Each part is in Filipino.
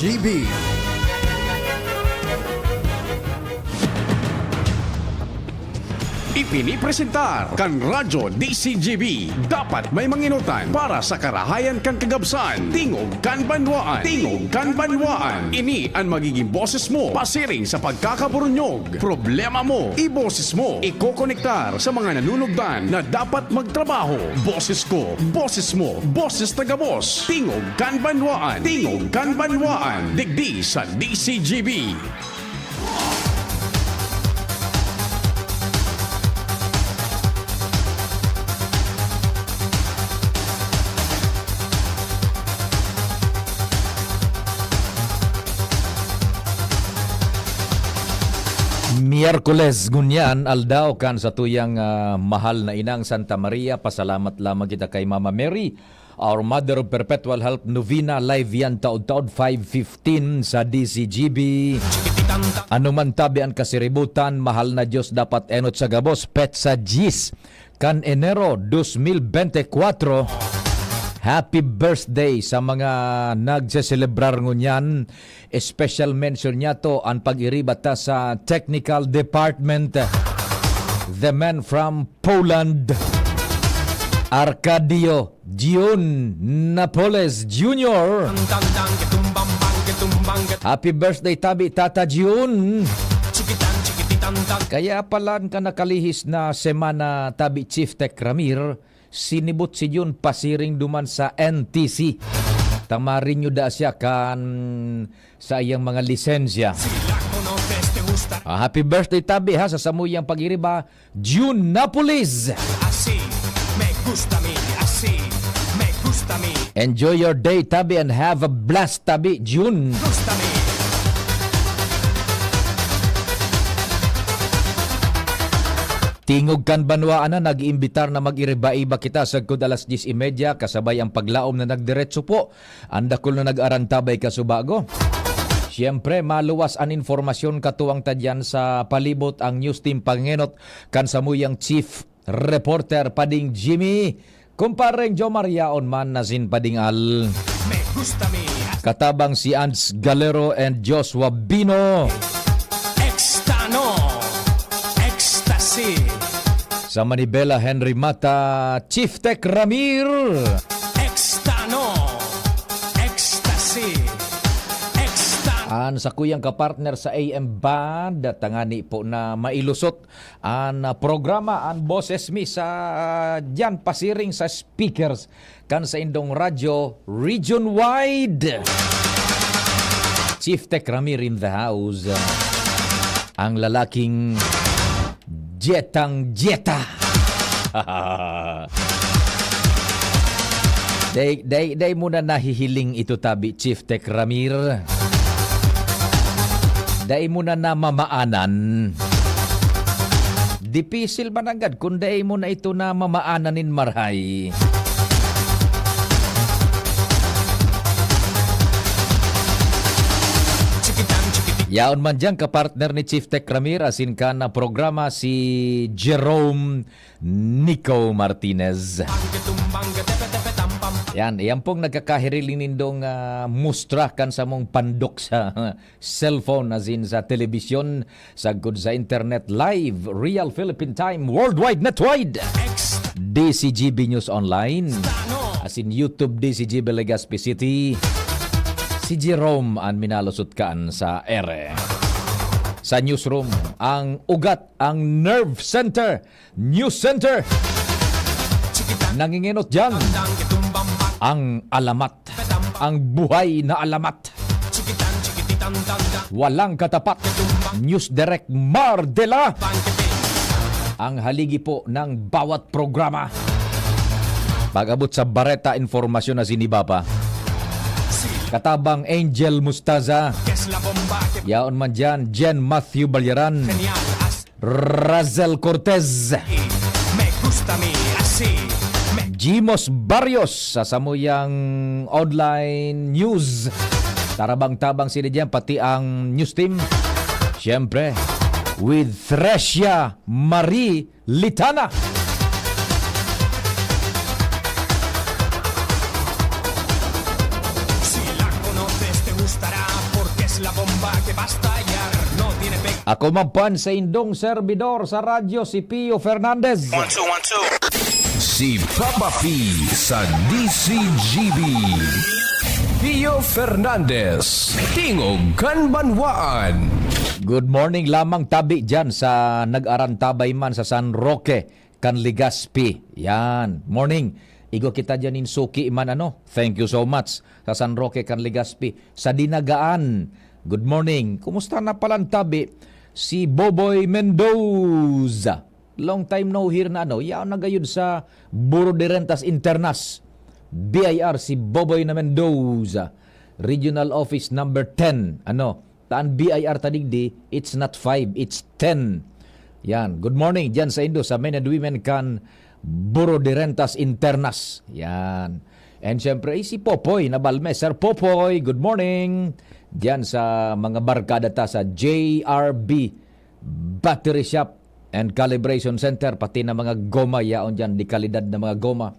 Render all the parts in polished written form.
DCGB. Ipinipresentar kan Radyo DCGB. Dapat may manginutan para sa karahayan kan kagabsan. Tingog kan banwaan. Tingog kan banwaan. Ini ang magiging boses mo pasiring sa pagkakaburunyog. Problema mo, iboses mo. Ikokonektar sa mga nanunugdan na dapat magtrabaho. Boses ko, boses mo, boses tagabos. Tingog kan banwaan. Tingog kan banwaan. Digdi sa DCGB. Miyerkules gunyan aldaw kan sa tuyang mahal na inang Santa Maria. Pasalamat lamang kita kay Mama Mary, our Mother of Perpetual Help Novena. Live yan taod-taod 5:15 sa DCGB. Ano man tabi ang kasiributan, mahal na Diyos dapat enot sa gabos. Petsa Gis kan Enero 2024. Happy birthday sa mga nagseselebrar ngunyan. Special mention niya to ang pag-iribata sa Technical Department. The man from Poland, Arcadio Gion Napoles Jr. Happy birthday tabi Tata Gion. Kaya palan ka nakalihis na semana tabi Chief Tech Ramir. Sinibot si Jun pasiring duman sa NTC. Tamarin nyo da siya kan sa iyang mga lisensya. Happy birthday tabi ha sa samuyang pag-iriba, June Napoles. Enjoy your day tabi and have a blast tabi, June. Tingog kan banwaan na nag-iimbitar na mag-iriba-iba kita sa good alas 10:30 kasabay ang paglaom na nagdiretso po. Andakol na nag-arantabay kasubago. Siyempre, maluwas ang informasyon katuwang tadyan sa palibot ang news team pangenot kan samuyang chief reporter Pading Jimmy. Kumpareng Jo Mariaon man na sin Padingal. Katabang si Ans Galero and Joshua Bino. Sa Manibela, Henry Mata, Chief Tech Ramir. Sa kuyang kapartner sa AM Band, tangani po na mailusot ang programa, ang boses mi sa dyan pasiring sa speakers kan sa indong radyo region-wide. Chief Tech Ramir in the house. Ang lalaking Jetang Jeta. Day muna nahihiling ito tabi Chief Tech Ramir. Day muna na mamaanan. Dipisil man agad kung day muna ito na mamaananin marhay. Yaon man dyan kapartner ni Chief Tech Ramir asin ka na programa si Jerome Nico Martinez. Yan pong nagkakahiriling nindong mustra kan sa mong pandok sa cellphone asin sa telebisyon sa good sa internet live Real Philippine Time worldwide netwide DCGB News Online asin YouTube DCGB Legazpi City. Si Jerome ang minalusot kaan sa ere. Sa newsroom, ang ugat, ang nerve center, news center. Nanginginot dyan, ang alamat, ang buhay na alamat. Walang katapat, News Direct Mardela. Ang haligi po ng bawat programa. Pag-abot sa bareta informasyon na sinibaba. Katabang Angel Mustaza. Yaon man dyan, Jen Matthew Balyaran. Razel Cortez. Jimos Barrios sa samuyang online news. Tarabang-tabang sila dyan, pati ang news team. Siyempre, with Thresia Marie Litana. Ako man sa indong servidor sa radyo si Pio Fernandez. Si Papa P sa DCGB. Pio Fernandez, Tingog Kanbanwaan. Good morning lamang tabi dyan sa nag-arantabay man sa San Roque, Canligaspi. Yan, morning. Igo kita dyan in Suki man ano. Thank you so much sa San Roque, Canligaspi. Sa Dinagaan, good morning. Kumusta na palang tabi? Si Boboy Mendoza. Long time no hear na ano. Yaw nagayod sa Bureau de Rentas Internas. BIR si Boboy na Mendoza. Regional Office number 10. Ano? Taan BIR tadigdi, it's not 5, it's 10. Yan. Good morning dyan sa Indo, sa Men and Women Can Bureau de Rentas Internas. Yan. And syempre, si Popoy na Balmes. Sir Popoy, good morning. Diyan sa mga barkada ta sa JRB Battery Shop and Calibration Center, pati na mga goma yaon dyan, di kalidad na mga goma.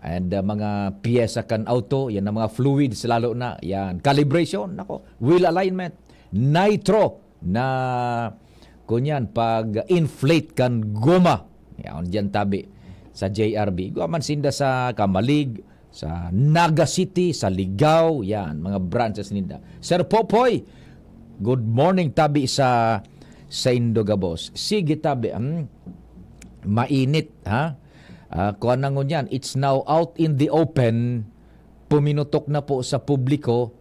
And mga piyesa kan auto, yan na mga fluids lalo na. Yan, calibration, nako, wheel alignment, nitro na kunyan pag-inflate kan goma. Yan dyan tabi sa JRB. Guaman sinda sa Kamalig, sa Naga City, sa Ligao, yan, mga branches ninda. Sir Popoy, good morning tabi sa Indogabos. Sige tabi, mainit, ha? Kuha na ngunyan, it's now out in the open, puminutok na po sa publiko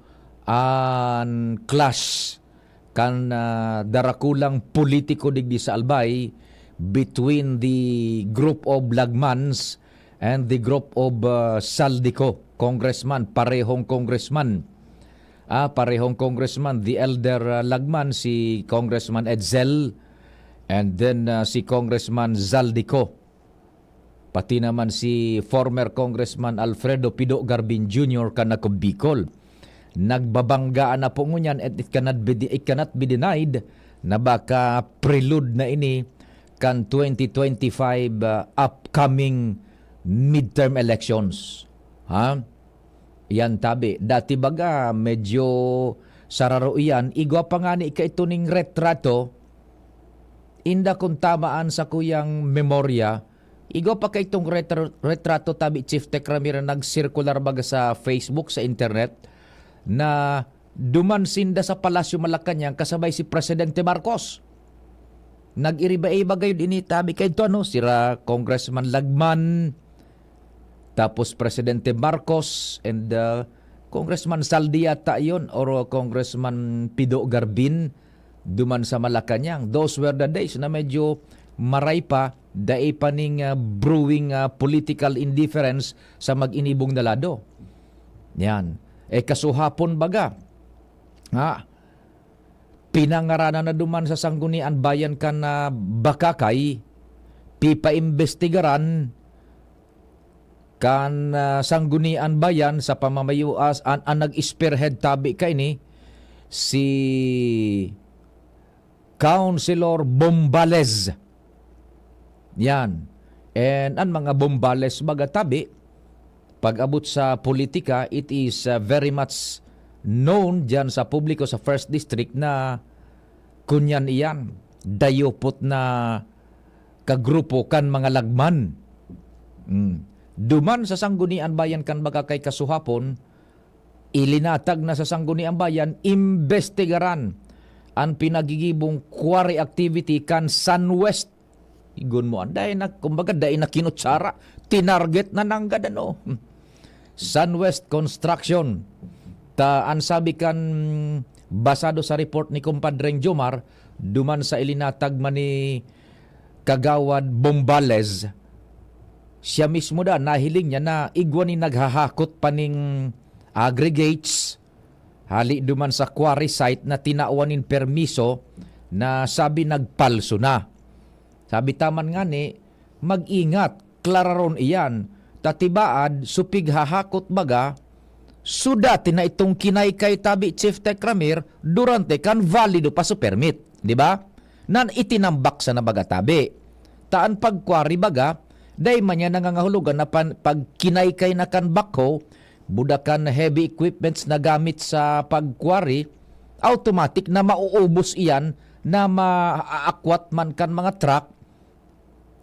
ang clash kan darakulang politiko digdi sa Albay between the group of Lagmans and the group of Saldico, congressman, parehong congressman. Parehong congressman, the elder Lagman, si Congressman Edsel, and then si Congressman Zaldico. Pati naman si former Congressman Alfredo Pido Garbin Jr. kanako Bicol. Nagbabanggaan na po ngunyan at it cannot be denied na baka prelude na ini kan 2025 upcoming midterm elections. Ha? Yan tabi. Dati baga medyo sararo iyan. Igwa pa nga ni ito ning retrato. Inda kung tamaan sa kuyang memorya. Igwa pa kay itong retrato tabi Chief Tech Ramiro nag-circular baga sa Facebook, sa internet na dumansinda sa Palasyo Malacanang kasabay si Presidente Marcos. Nag-iriba-iba gayon ini tabi kay ito ano, sira Congressman Lagman, tapos Presidente Marcos and Congressman Saldiata yun or Congressman Pido Garbin duman sa Malacanang. Those were the days na medyo maray pa dae pa ning brewing political indifference sa mag-inibong na lado. Yan. Kasuhapon baga. Pinangaranan na duman sa sanggunian bayan kan bakakay pipaimbestigaran kan sanggunian bayan sa pamamayuas ang nag-spearhead tabi kay ni si Councilor Bombales. Yan. And ang mga Bombales baga tabi pag-abot sa politika, it is very much known dyan sa publiko sa First District na kunyan iyan, dayopot na kagrupo kan mga Lagman. Duman sa sanggunian bayan kan baga kay kasuhapon, ilinatag na sa sanggunian bayan, imbestigaran ang pinagigibong quarry activity kan Sunwest. Igon mo, dahil na, kumbaga dahil na kinutsara, tinarget na nanggad ano. Sunwest Construction. Ang sabi kan basado sa report ni Kumpadreng Jomar, duman sa ilinatag man ni Kagawad Bombales, siya mismo da, nahiling niya na igwan ni naghahakot pa ning aggregates, hali duman sa quarry site na tinaawanin permiso na sabi nagpalso na. Sabi taman nga ni, mag-ingat, klararon iyan, tatibaad, supig hahakot baga, sudati na itong kinaykay tabi Chief Tech Ramir, durante kan valido pa so permit. Di ba? Nan itinambak sa nabaga tabi. Taan pagkwari baga, day man yan nangangahulugan na pag kinaykay na kan bako, budakan heavy equipments na gamit sa pagkwari, automatic na mauubos iyan na maaakwat man kan mga truck,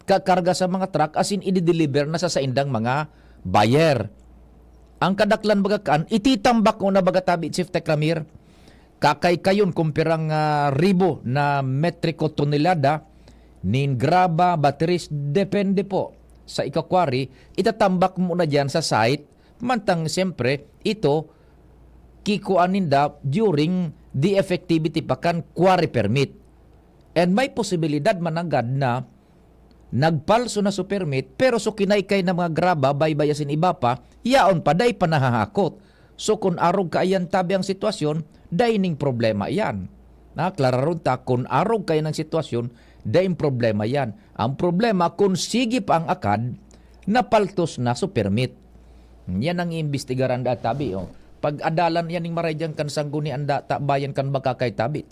kakarga sa mga truck, as in i-deliver na sa saindang mga buyer. Ang kadaklan baga kan, ititambak ko na baga tabi, Chief Tekramir, kakay kayon kumpirang ribo na metriko tonelada, nin graba, batteries, depende po sa ikakwari, itatambak mo na dyan sa site, mantang siyempre, ito, kikuaninda during the effectivity pa kan quarry permit. And may posibilidad mananggad na nagpalso na su permit, pero so kinaykay na mga graba, baybayasin iba pa, yaon pa, day pa nahahakot. So kung arog kaayan tabi ang sitwasyon, daining problema yan. Klararon ta, kung arog kayo ng sitwasyon, daing problema yan. Ang problema, kung sige pa ang akad, napaltos na su permit. Yan ang iimbestigaran da tabi. Oh. Pag adalan yan ng marayang kan sangguni anda, ta bayan kan baka kay tabi.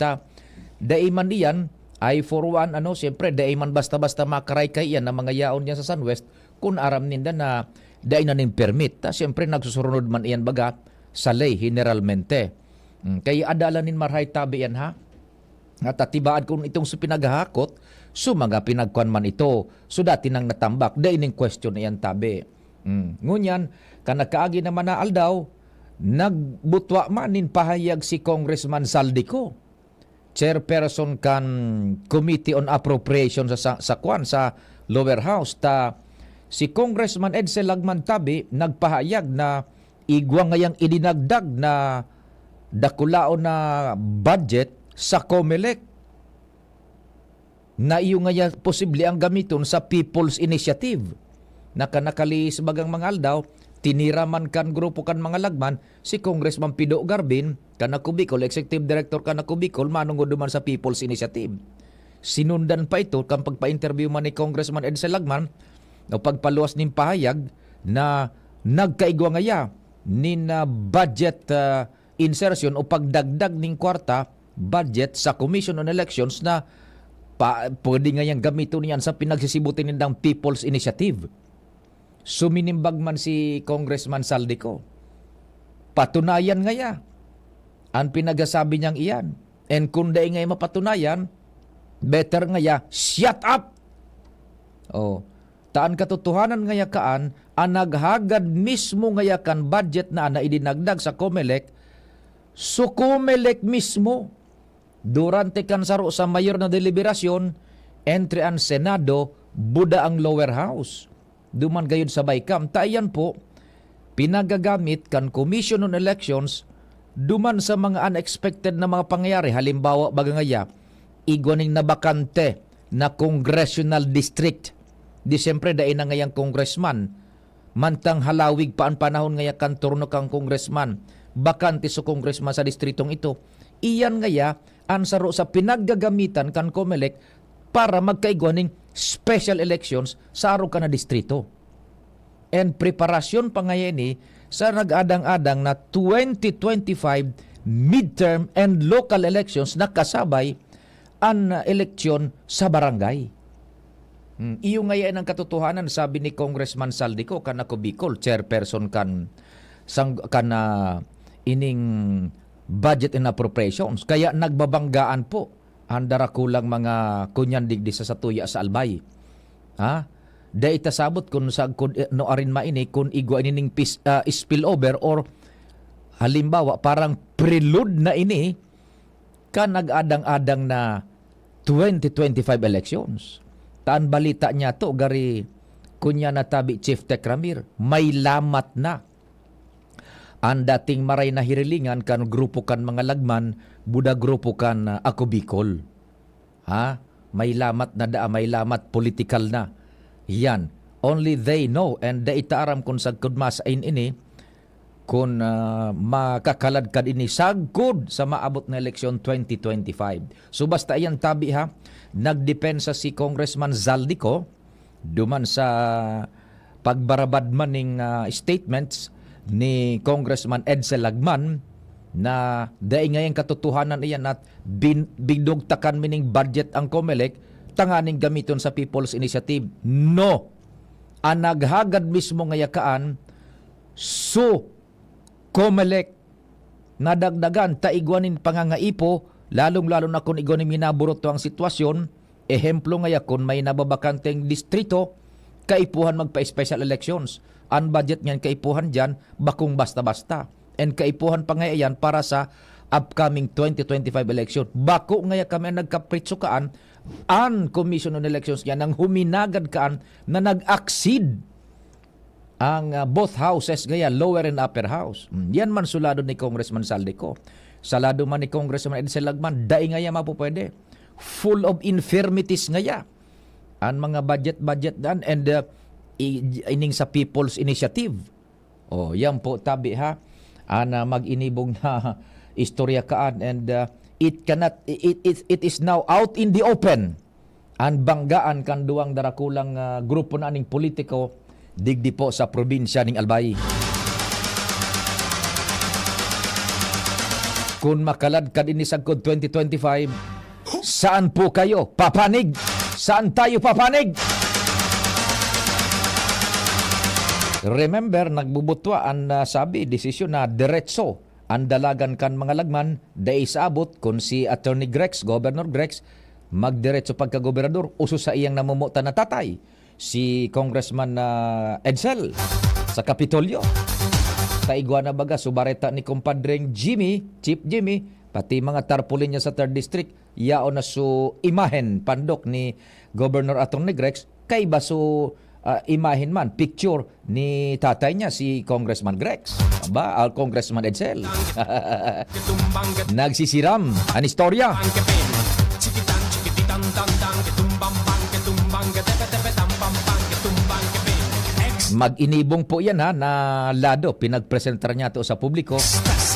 Daiman diyan, ay for one, siyempre, daiman basta-basta makaray kay yan na mga yaon niya sa Sunwest, kung aram ninda na dain na ning permit. Siyempre, nagsusunod man iyan baga sa lay, generalmente. Kaya adalanin marhay tabi yan ha. At atibaan kung itong pinaghahakot, mga pinagkuan man ito. So dati nang natambak, daining question na yan tabi. Ngunyan, kanakaagi naman na aldaw, nagbutwa manin pahayag si Congressman Saldico, chairperson kan Committee on Appropriation sa lower house. Si Congressman Edsel Lagman tabi nagpahayag na igwa ngayang idinagdag na dakulao na budget sa COMELEC na iyo ngaya posible ang gamiton sa People's Initiative. Nakanakali sa bagang mga aldaw, tiniraman kan grupo kan mga lagman si Congressman Pido Garbin kana Kubicol, Executive Director kana Kubicol, manungod duman sa People's Initiative. Sinundan pa ito kang pagpa-interview man ni Congressman Edsel Lagman o pagpaluwas ning pahayag na nagkaigwa ngaya nin budget insertion o pagdagdag ning kwarta budget sa Commission on Elections na pwede ngayang gamiton niyan sa pinagsisibutin nindang People's Initiative. Suminimbag man si Congressman Saldico. Patunayan ngaya ang pinagasabi niyang iyan. And kung dahi ngay mapatunayan, better ngaya, shut up! Taan katotohanan ngaya kaan, ang naghagad mismo ngaya kan budget na idinagdag sa COMELEC, so COMELEC mismo, durante kan saro sa mayor na deliberasyon, entry ang Senado, buda ang lower house. Duman gayud sa Baykam. Tayan po, pinagagamit kan Commission on Elections duman sa mga unexpected na mga pangyayari. Halimbawa, bagangaya, igwaning nabakante na congressional district. Di siyempre, dain na ngayang congressman. Mantang halawig pa ang panahon ngaya kan turno kang congressman. Bakante sa congressman sa distritong ito. Iyan ngaya, ansaro sa pinaggagamitan kan COMELEC para magkaigwaning special elections sa araw ka na distrito. And preparasyon pa ngayon sa nag-adang-adang na 2025 midterm and local elections na kasabay ang eleksyon sa barangay. Iyo ngayon ang katotohanan, sabi ni Congressman Saldico, kanako Bicol, chairperson kan ining budget and appropriations. Kaya nagbabanggaan po ang darakulang mga kunyandigdi sa satuya sa Albay. Da itasabot kung no arin maini kung igwa inining spillover or halimbawa parang prelude na ini ka nag-adang-adang na 2025 elections. Taan balita niya to gari kunya na tabi Chief Tekramir, may lamat na ang dating maray na hirilingan kan grupo kan mga lagman, buda grupo kan Ako Bicol. May lamat na may lamat political na. Yan. Only they know and da itaaram kung sagkod masain ini kung makakalad ka ini sagkod sa maabot na eleksyon 2025. So basta yan tabi nagdepensa si Congressman Zaldico duman sa pagbarabad maning statements ni Congressman Edsel Lagman na dahil ngayong katotohanan iyan at bidugtakan mining budget ang COMELEC tanganing gamiton sa People's Initiative. No! Ang naghagad mismo ngayakaan so COMELEC nadagdagan taigwanin pangangaipo, lalong-lalo na kung igwanin minaburot to ang sitwasyon. Ehemplo nga kung may nababakanteng distrito, kaipuhan magpa-special elections. Ang budget niyan kaipuhan dyan, bakong basta-basta. And kaipuhan pa nga yan para sa upcoming 2025 election. Bako nga kami ang nagkapritsukaan ang Commission on Elections yan nang huminagad kaan na nag-exceed ang both houses gaya, lower and upper house. Yan man sulado ni Congressman Saldico. Salado man ni Congressman Edsel Lagman, daing nga yan mapupwede. Full of infirmities nga yan. Ang mga budget dan and ining sa People's Initiative. Yan po tabi ha. Mag-inibong na istorya kaan and it is now out in the open. Ang banggaan kan duwang darakulang grupo na aning politiko digdi po sa probinsya ning Albay. Kung makalad ka din isagkod 2025, saan po kayo papanig? Saan tayo papanig? Remember, nagbubutwa ang sabi, desisyon na diretso ang dalagan kan mga lagman, dahil saabot kung si Attorney Grex, Governor Grex, magdiretso pagka-gobernador, uso sa iyang namumuta na tatay, si Congressman Edsel sa Kapitolyo. Taigwa na baga, subareta ni kumpadreng Jimmy, Chief Jimmy, pati mga tarpulin niya sa 3rd District, yao na su imahen pandok ni Governor Attorney Grex, kay baso imahen man, picture ni tatay niya, si Congressman Grex. Aba, Congressman Edsel. Nagsisiram ang istorya. Mag-inibong po yan ha, na lado, pinagpresentar niya to sa publiko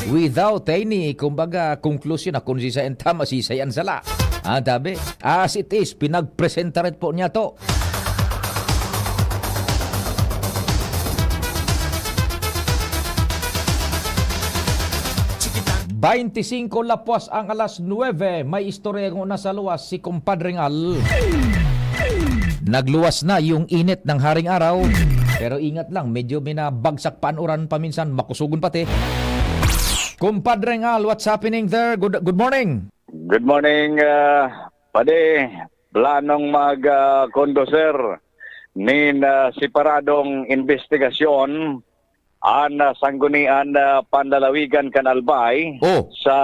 without any, kumbaga, conclusion na kung sisayan tama, sisayan sala. Tabi, as it is, pinagpresentar po niya to. ₱25 lapwas ang alas 9. May istorya ng nasa luwas si Kumpadring Al. Nagluwas na yung init ng haring araw. Pero ingat lang, medyo binabagsak panuran paminsan, makusugon pati. Kumpadring Al, what's happening there? Good morning. Good morning, Pade. Planong mag-conducer nin separadong investigasyon ang sanggunian panlalawigan Kanalbay sa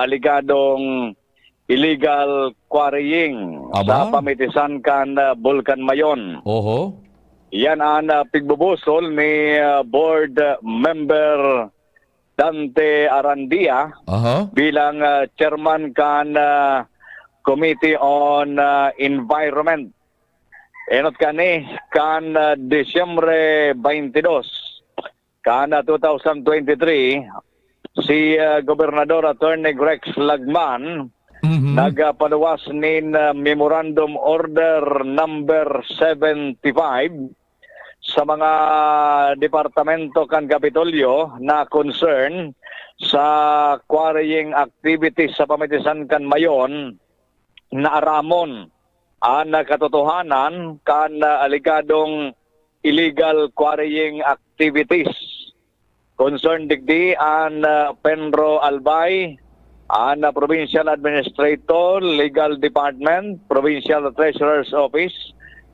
aligadong illegal quarrying sa pamitisan kan Bulkan Mayon. Yan ang pigbubusol ni board member Dante Arandia bilang chairman kan Committee on Environment. Enot kani kan Disyembre 22 kana 2023, si Gobernador Attorney Grex Lagman nagpaluwas nin Memorandum Order number 75 sa mga departamento kan Kapitolyo na concern sa quarrying activities sa pamitisan kan Mayon na aramon ang katotohanan kan aligadong illegal quarrying activities. Concern digdi ang Penro Albay, ang Provincial Administrator, Legal Department, Provincial Treasurer's Office,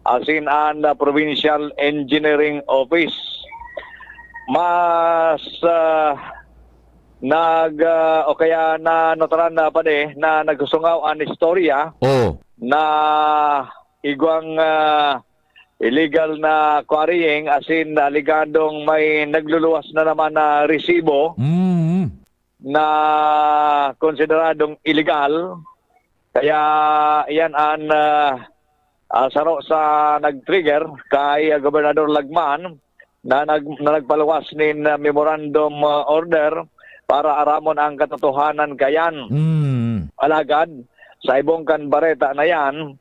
asin ang Provincial Engineering Office. Mas o kaya na notaran na pa na nagsusungaw ang istorya na igwang illegal na quarrying, asin aligadong may nagluluwas na naman na resibo na konsideradong illegal. Kaya yan ang saro sa nag-trigger kay Gobernador Lagman na nagpaluwas nin memorandum order para aramon ang katotohanan kayan. Alagad, sa ibong kan bareta na yan,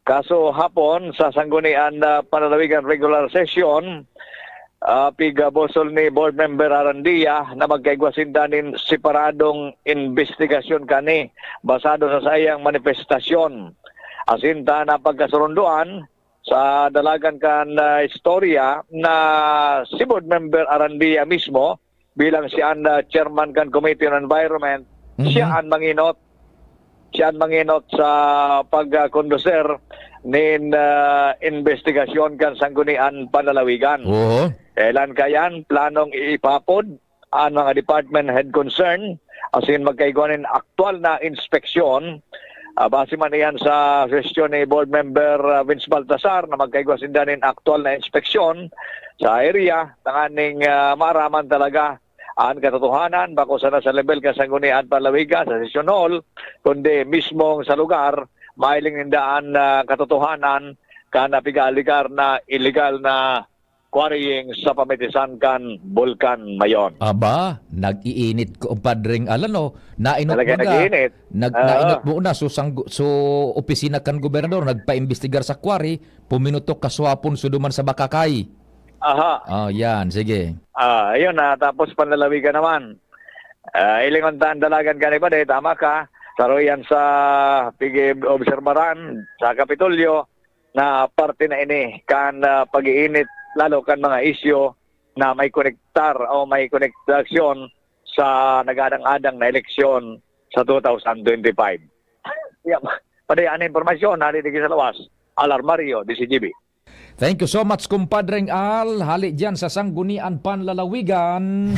kaso hapon sa sanggunian panlalawigan regular session, pigabosol ni board member Arandia na magkaigwasindanin separadong investigasyon kani basado sa sayang manifestasyon. Asinta na pagkasurunduan sa dalagan kan istorya na si board member Arandia mismo bilang siya ang chairman kan Committee on Environment, siya ang manginot. Siya ang manginot sa pagkonduser nin investigasyon kan sanggunian panlalawigan. Oo. Kailan kayan planong iipapod ang mga department head concern asin magkaiguanin aktual na inspeksyon. Base man yan sa suggestion ni Board Member Vince Baltasar na magkaigwasin danin aktual na inspeksyon sa area tanganing maaraman talaga ang katotohanan bako sana sa level kasanggunian Palawigan sa Session Hall kundi mismong sa lugar mailing nindaan katotohanan kana pigaligar na illegal na quarrying sa pamitisan kan Bulkan Mayon. Aba, nag-iinit ko padring alano, nainot Talaga mo na. nag-iinit. Nainot mo na so opisina kan gobernador nagpaimbestigar sa quarry, puminutok kaswapon suduman sa Bakakay. Aha. Yan, sige. Ayun na, tapos panlalawigan naman. Ilingon taan dalagan ka ni Paday, tama ka. Saroyan sa pigi obserbaran sa Kapitolyo na parte na ini kan pag-iinit lalo kan mga isyo na may konektar o may koneksyon sa nagadang-adang na eleksyon sa 2025. Yeah. Paday, ano informasyon narinig sa lawas? Alarmario, DCGB. Thank you so much, kumpadreng Al. Hali dyan sa Sanggunian Panlalawigan.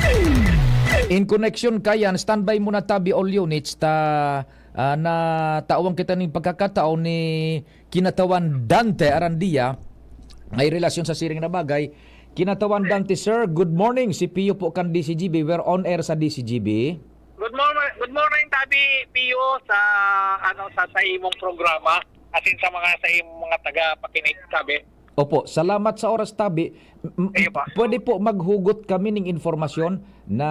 In connection kayan, standby muna tabi all units na taawang kita ng pagkakataon ni Kinatawan Dante Arandia. May relasyon sa siring na bagay. Kinatawan Dante, sir, good morning. Si Pio po kan DCGB. We're on air sa DCGB. Good morning Tabi Pio sa sa imong programa asin sa imong mga taga pakinig sabi. Opo, salamat sa oras tabi. Kayo pa. Pwede po maghugot kami ng informasyon na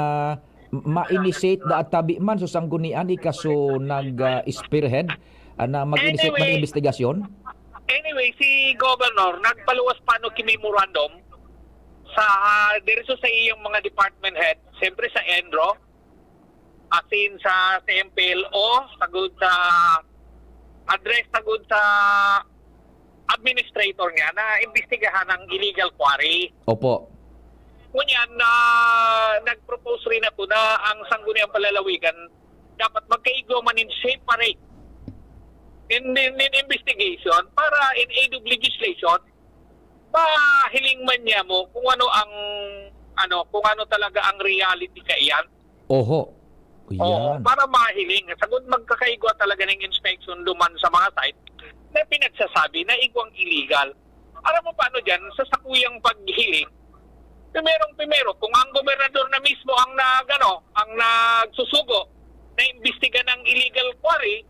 ma-initiate da at tabi man sa sanggunian ikaso nag-spearhead na mag-initiate Anyway. ng investigasyon. Anyway, si Governor nagpaluwas pa no memorandum sa diretso sa iyong mga department head, siyempre sa ENRO, asin sa MPLO, sagud sa address sagud sa administrator niya na imbestigahan ang illegal quarry. Opo. Kunyan na nag-propose rin ako na ang sangguniang palalawigan dapat magkaigo man in separate in investigation para in aid of legislation pahiling man niya mo kung ano talaga ang reality kaiyan. Oho. Oo, Yan. para mahiling. Sagud magkakaigwa talaga ng inspection duman sa mga site na pinagsasabi na igwang illegal. Alam mo paano dyan, sa sakuyang paghiling, primero, kung ang gobernador na mismo ang nagsusugo na imbestiga ng illegal quarry,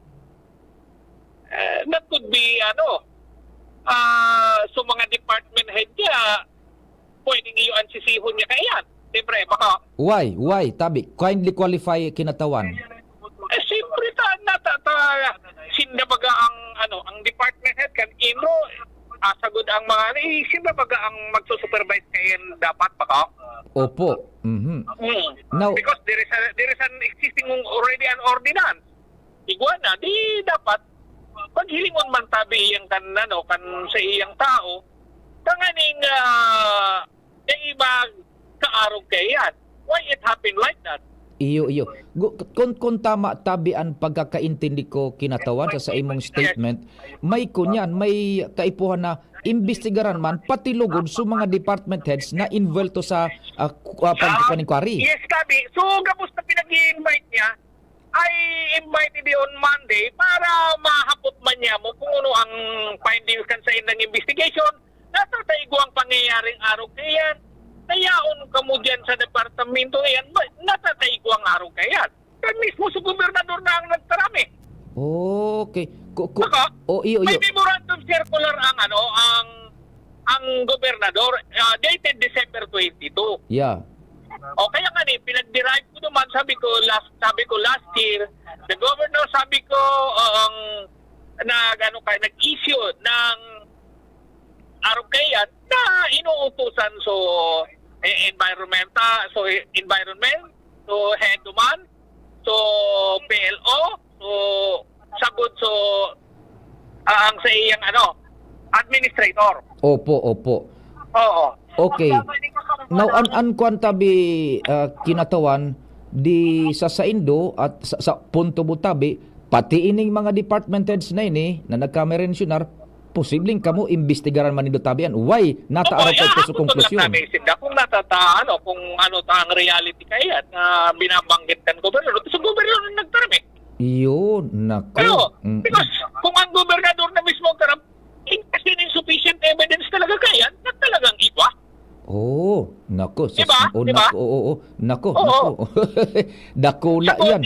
that could be, so mga department head niya, pwedeng iyo ang sisihon niya kayan. Siyempre, baka, Why? Tabi, kindly qualify Kinatawan. siyempre sindabaga ang department head kan inro, sagod ang mga, sindabaga ang magsusupervise kayan dapat baka. Opo. Now, Because there is an existing already an ordinance. Iguana, di dapat paghilingon man tabi iyang kan sa iyang tao, tanganing iba kaarog kayan. Why it happened like that? iyo. Kung tama tabi ang pagkakaintindi ko Kinatawan sa imong statement, may kunyan, may kaipuhan na imbestigaran man pati lugod sa mga department heads na involved to sa pagkaning quarry. Yes, tabi. So, gapos na pinag-i-invite niya, ay invited on Monday para mahapot man niya mo kung ano ang findings kan sa inang investigation. Nasa taigo ang pangyayaring araw kayan. Nayaon ka mo dyan sa departamento yan, nasa taigo ang araw kayan. Kan mismo sa gobernador na ang nagtarami. Okay. Baka, Iyo. may memorandum circular ang gobernador dated December 22. Yeah. O kaya nga pinag-derive ko naman, sabi ko last year, the governor sabi ko nag-issue ng arugayat na inuutusan environment, so headman, so PLO, so sagod ang sa iyang administrator. Opo. Oo. Okay. now an kuan tabi kinatawan di sa Saindo at sa Punto Butabi, pati ining mga department heads na ini na nagkamerensyonar, posibleng kamo imbestigaran man nindo tabian. Why nataaraw pa ito sa konklusyon? Kung natataan o kung ano ta ang reality kaya na binabanggit kan gobernador, sa gobernador nagtarami. Yun, nako. Pero, because kung ang gobernador na mismo tarap, kasi insufficient evidence talaga kaya, na talagang iba. Oh, nako. Diba? Oh, Diba? nako, oo, nako, Oo. nako. Dakula Tapos, yan.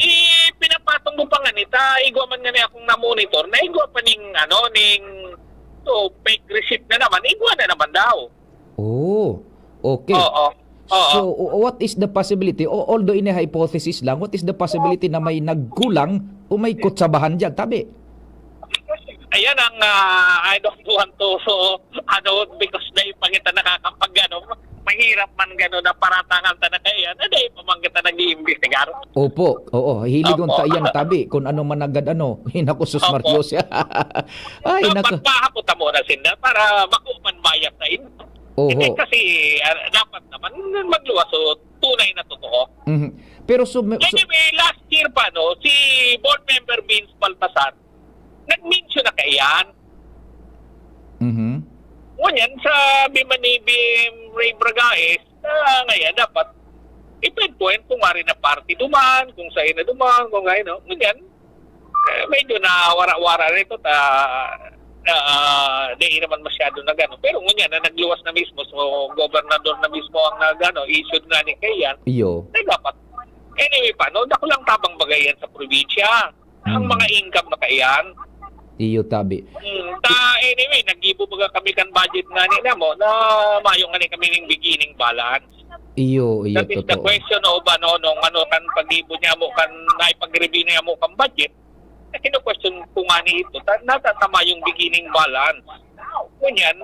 pinapatong mo pa nga nita, igwa man nga niya akong na-monitor, na igwa pa ning, fake receipt na naman, igwa na naman daw. Oh, okay. Oo. So, what is the possibility? Although ini hypothesis lang, what is the possibility na may nagkulang o may kutsabahan dyan? Tabi. Ayan ang, I don't want to, because na ipangita nakakapag, mahirap man gano'n na paratangan ta na kaya, na dahil pamangkita nag-iimbestigar. Opo, oo, hiligon Opo. ta yan tabi kung ano man agad ano. Hinakusus Opo. Marcos. Ay, So, nako. pagpahaputa mo na sila para makuman bayap na ino. Oho. Kasi dapat naman magluwas o tunay na totoo. Mhm. Pero Anyway, last year pa, si board member Vince Baltasar, nag-mention na kayan. Mhm. Ngunyan, sabi man ni BM Ray Bragaes, ngayon dapat ipinpoint kung nga rin na party duman, kung sa'yo na duman, kung ngayon, ngunyan, medyo na wara-wara rito, di naman masyado na gano'n. Pero ngunyan, na nagluwas na mismo, so gobernador na mismo ang issued nga ni Kayan, iyo. ay dapat. Anyway pa, dako lang tabang bagayan sa probinsya. Ang mga income na Kayan, Iyo tabi. Anyway, nag-ibo baga kami kan budget nga nila mo na mayo nga ni kami ng beginning balance. Iyo That is the totoo. question of kan pag-ibo niya mo kan naipag-review niya mo kan budget. Na kino-question ko nga ni ito, natatama yung beginning balance. Ngunyan,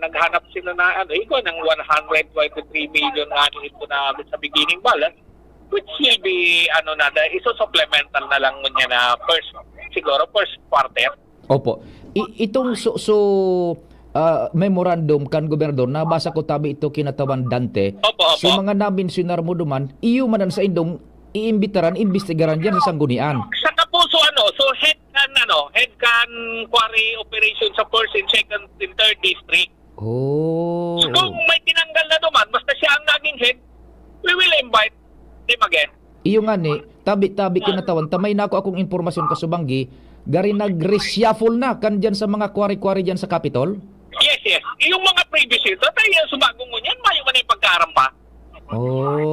naghanap sila na iko ng 123 million nga ni ito na sa beginning balance, which will be iso-supplemental na lang ngunyan na first quarter. Opo. Itong memorandum kan gobernador, nabasa ko tabi ito kinatawan Dante. Opo. So mga naminsyunar mo duman, iyo manan sa indong iimbitaran, imbestigaran diyan sa sanggunian. Sa Kapuso so head can quarry operation sa first and second and third district. Oh. So kung may tinanggal na duman, basta siya ang naging head, we will invite him again. Iyo nga ni, tabi-tabi kinatawan, tamay na ako akong impormasyon kasubanggi, gari nag-reshuffle na kan dyan sa mga kwari-kwari dyan sa Capitol? Yes. Yung mga previous ito, tayo sumagong ngunyan, mayo man yung pagkarampa.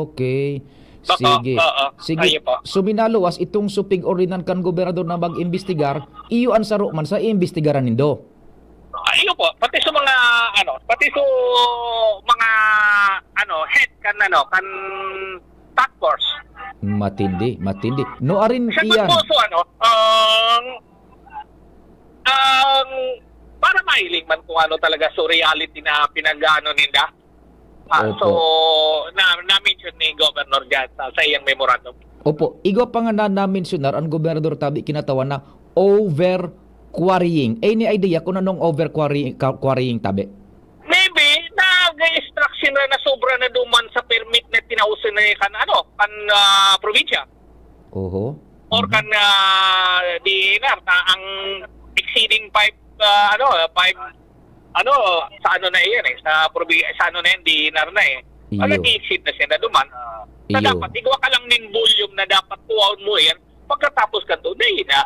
Okay. Sige. Sige. Ayo po. Suminaluwas itong supig orinan kan gobernador na mag-imbestigar, iyo ang saro man sa iimbestigaran nindo. Ayun po, pati sa mga head kan task force. Matindi. No arin Sa iyan. Kapuso para mahiling man kung ano talaga so reality na pinag-ano nila. Opo. So, na-mention ni Governor dyan sa iyang memorandum. Opo, igwa pa nga na-mentionar ang gobernador tabi kinatawan na over-quarrying. Any idea kung anong over-quarrying tabi? Maybe, nag-extraction na sobra na duman sa permit na tinausin na kan probinsya. Oho. Or kan ang exceeding 5 sa na iyan sa yan dinar na Iyo. nag-exceed na siya na duman. Na Iyo. dapat igwa ka lang nin volume na dapat tuwaon mo yan pagkatapos ka to dahil na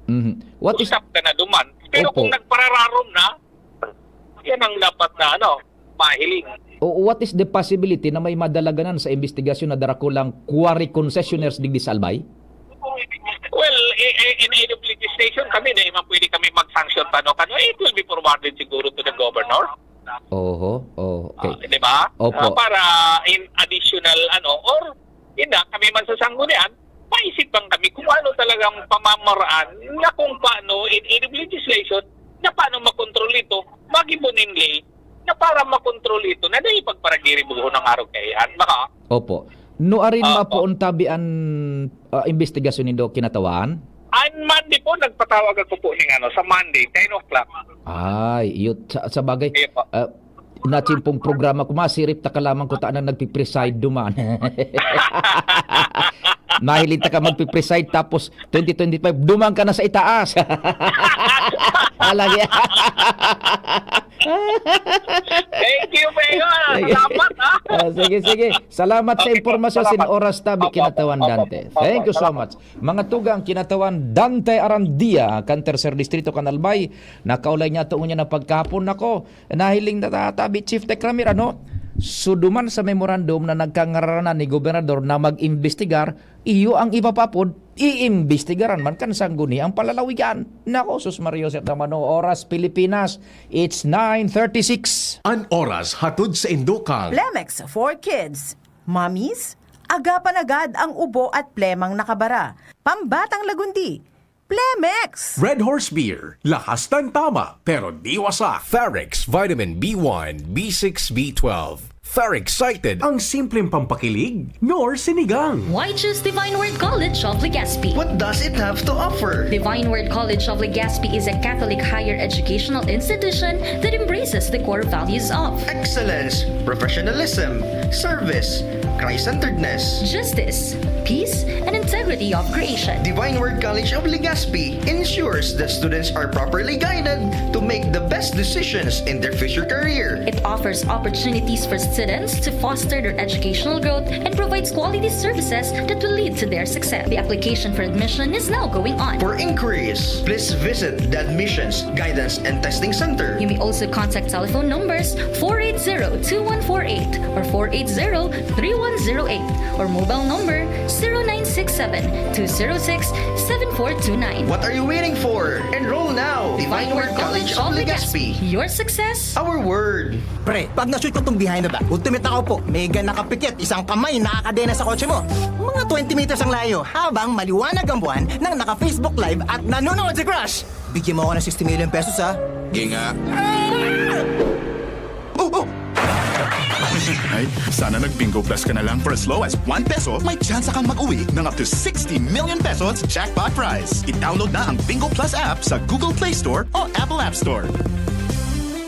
Mhm. What is usap ka na duman. Pero Opo. kung nagparararom na, yan ang dapat na mahiling. what is the possibility na may madalaganan sa investigasyon na darakulang quarry concessionaires digdi sa Albay? Well, in any legislation kami na pwede kami mag-sanction pa it will be forwarded siguro to the governor. Oho. Okay. Di ba? Opo. Para in additional or kami man sa sanggunian, maisip bang kami kung ano talagang pamamaraan na kung paano in any legislation na paano makontrol ito, magibuninli na para makontrol ito na dahil pagparagiribuho ng araw kayan. Baka Opo. No arin Opo. mapoon tabi ang investigasyon nindo kinatawan? on Monday po, nagpatawag ako po sa Monday, 10 o'clock. Ay, iyo sa bagay. Iyo po. nachimpong programa ko, masirip ta ka lamang ko ta na nagpipreside duman. Mahilig ta ka magpipreside tapos 2025, dumang ka na sa itaas. Alagi. Thank you, Mayor. Salamat, ha? Sige. Salamat sa Okay po, impormasyon sin salamat. oras tabi kinatawan Dante. Thank you so much. Mga tugang kinatawan Dante Arandia, kan Tercer Distrito Kanalbay. Nakaulay niya to unya na pagkapon nako. Nahiling na tabi Chief Tech Ramir ano? Suduman sa memorandum na nagkangaranan ni gobernador na mag-imbestigar, iyo ang ipapapod, iimbestigaran man kan sangguni ang palalawigan. Nako, sus Mario Sertamano, oras Pilipinas, it's 9:36. An oras hatod sa Indokang. Plemex for Kids. Mommies, agapan agad ang ubo at plemang nakabara. Pambatang lagundi. Plemex! Red Horse Beer, lakas ng tama pero di wasak. Ferrex Vitamin B1, B6, B12. Ferrexited. Ang simpleng pampakilig, nor sinigang. Why choose Divine Word College of Legazpi? What does it have to offer? Divine Word College of Legazpi is a Catholic higher educational institution that embraces the core values of Excellence, professionalism, service, Christ-centeredness. justice, peace, and integrity of creation. Divine Word College of Legazpi ensures that students are properly guided to make the best decisions in their future career. It offers opportunities for students to foster their educational growth and provides quality services that will lead to their success. The application for admission is now going on. For inquiries, please visit the Admissions, Guidance, and Testing Center. You may also contact telephone numbers 480-2148 or 480-3108 or mobile number 0967-206-7429. What are you waiting for? Enroll now! Divine Word College of Legazpi. Your success, Our word. Pre, pag na-shoot ko tong behind the back, ultimate ako po. Mega nakapikit, isang kamay nakakadena sa kotse mo. Mga 20 meters ang layo, habang maliwanag ang buwan nang naka-Facebook Live at nanonood si Crush. Bigyan mo ako ng 60 million pesos, ha? Ginga. Oh! Ay, sana nag-Bingo Plus ka na lang. For as low as 1 peso, may chance kang mag-uwi ng up to 60 million pesos jackpot prize. I-download na ang Bingo Plus app sa Google Play Store o Apple App Store.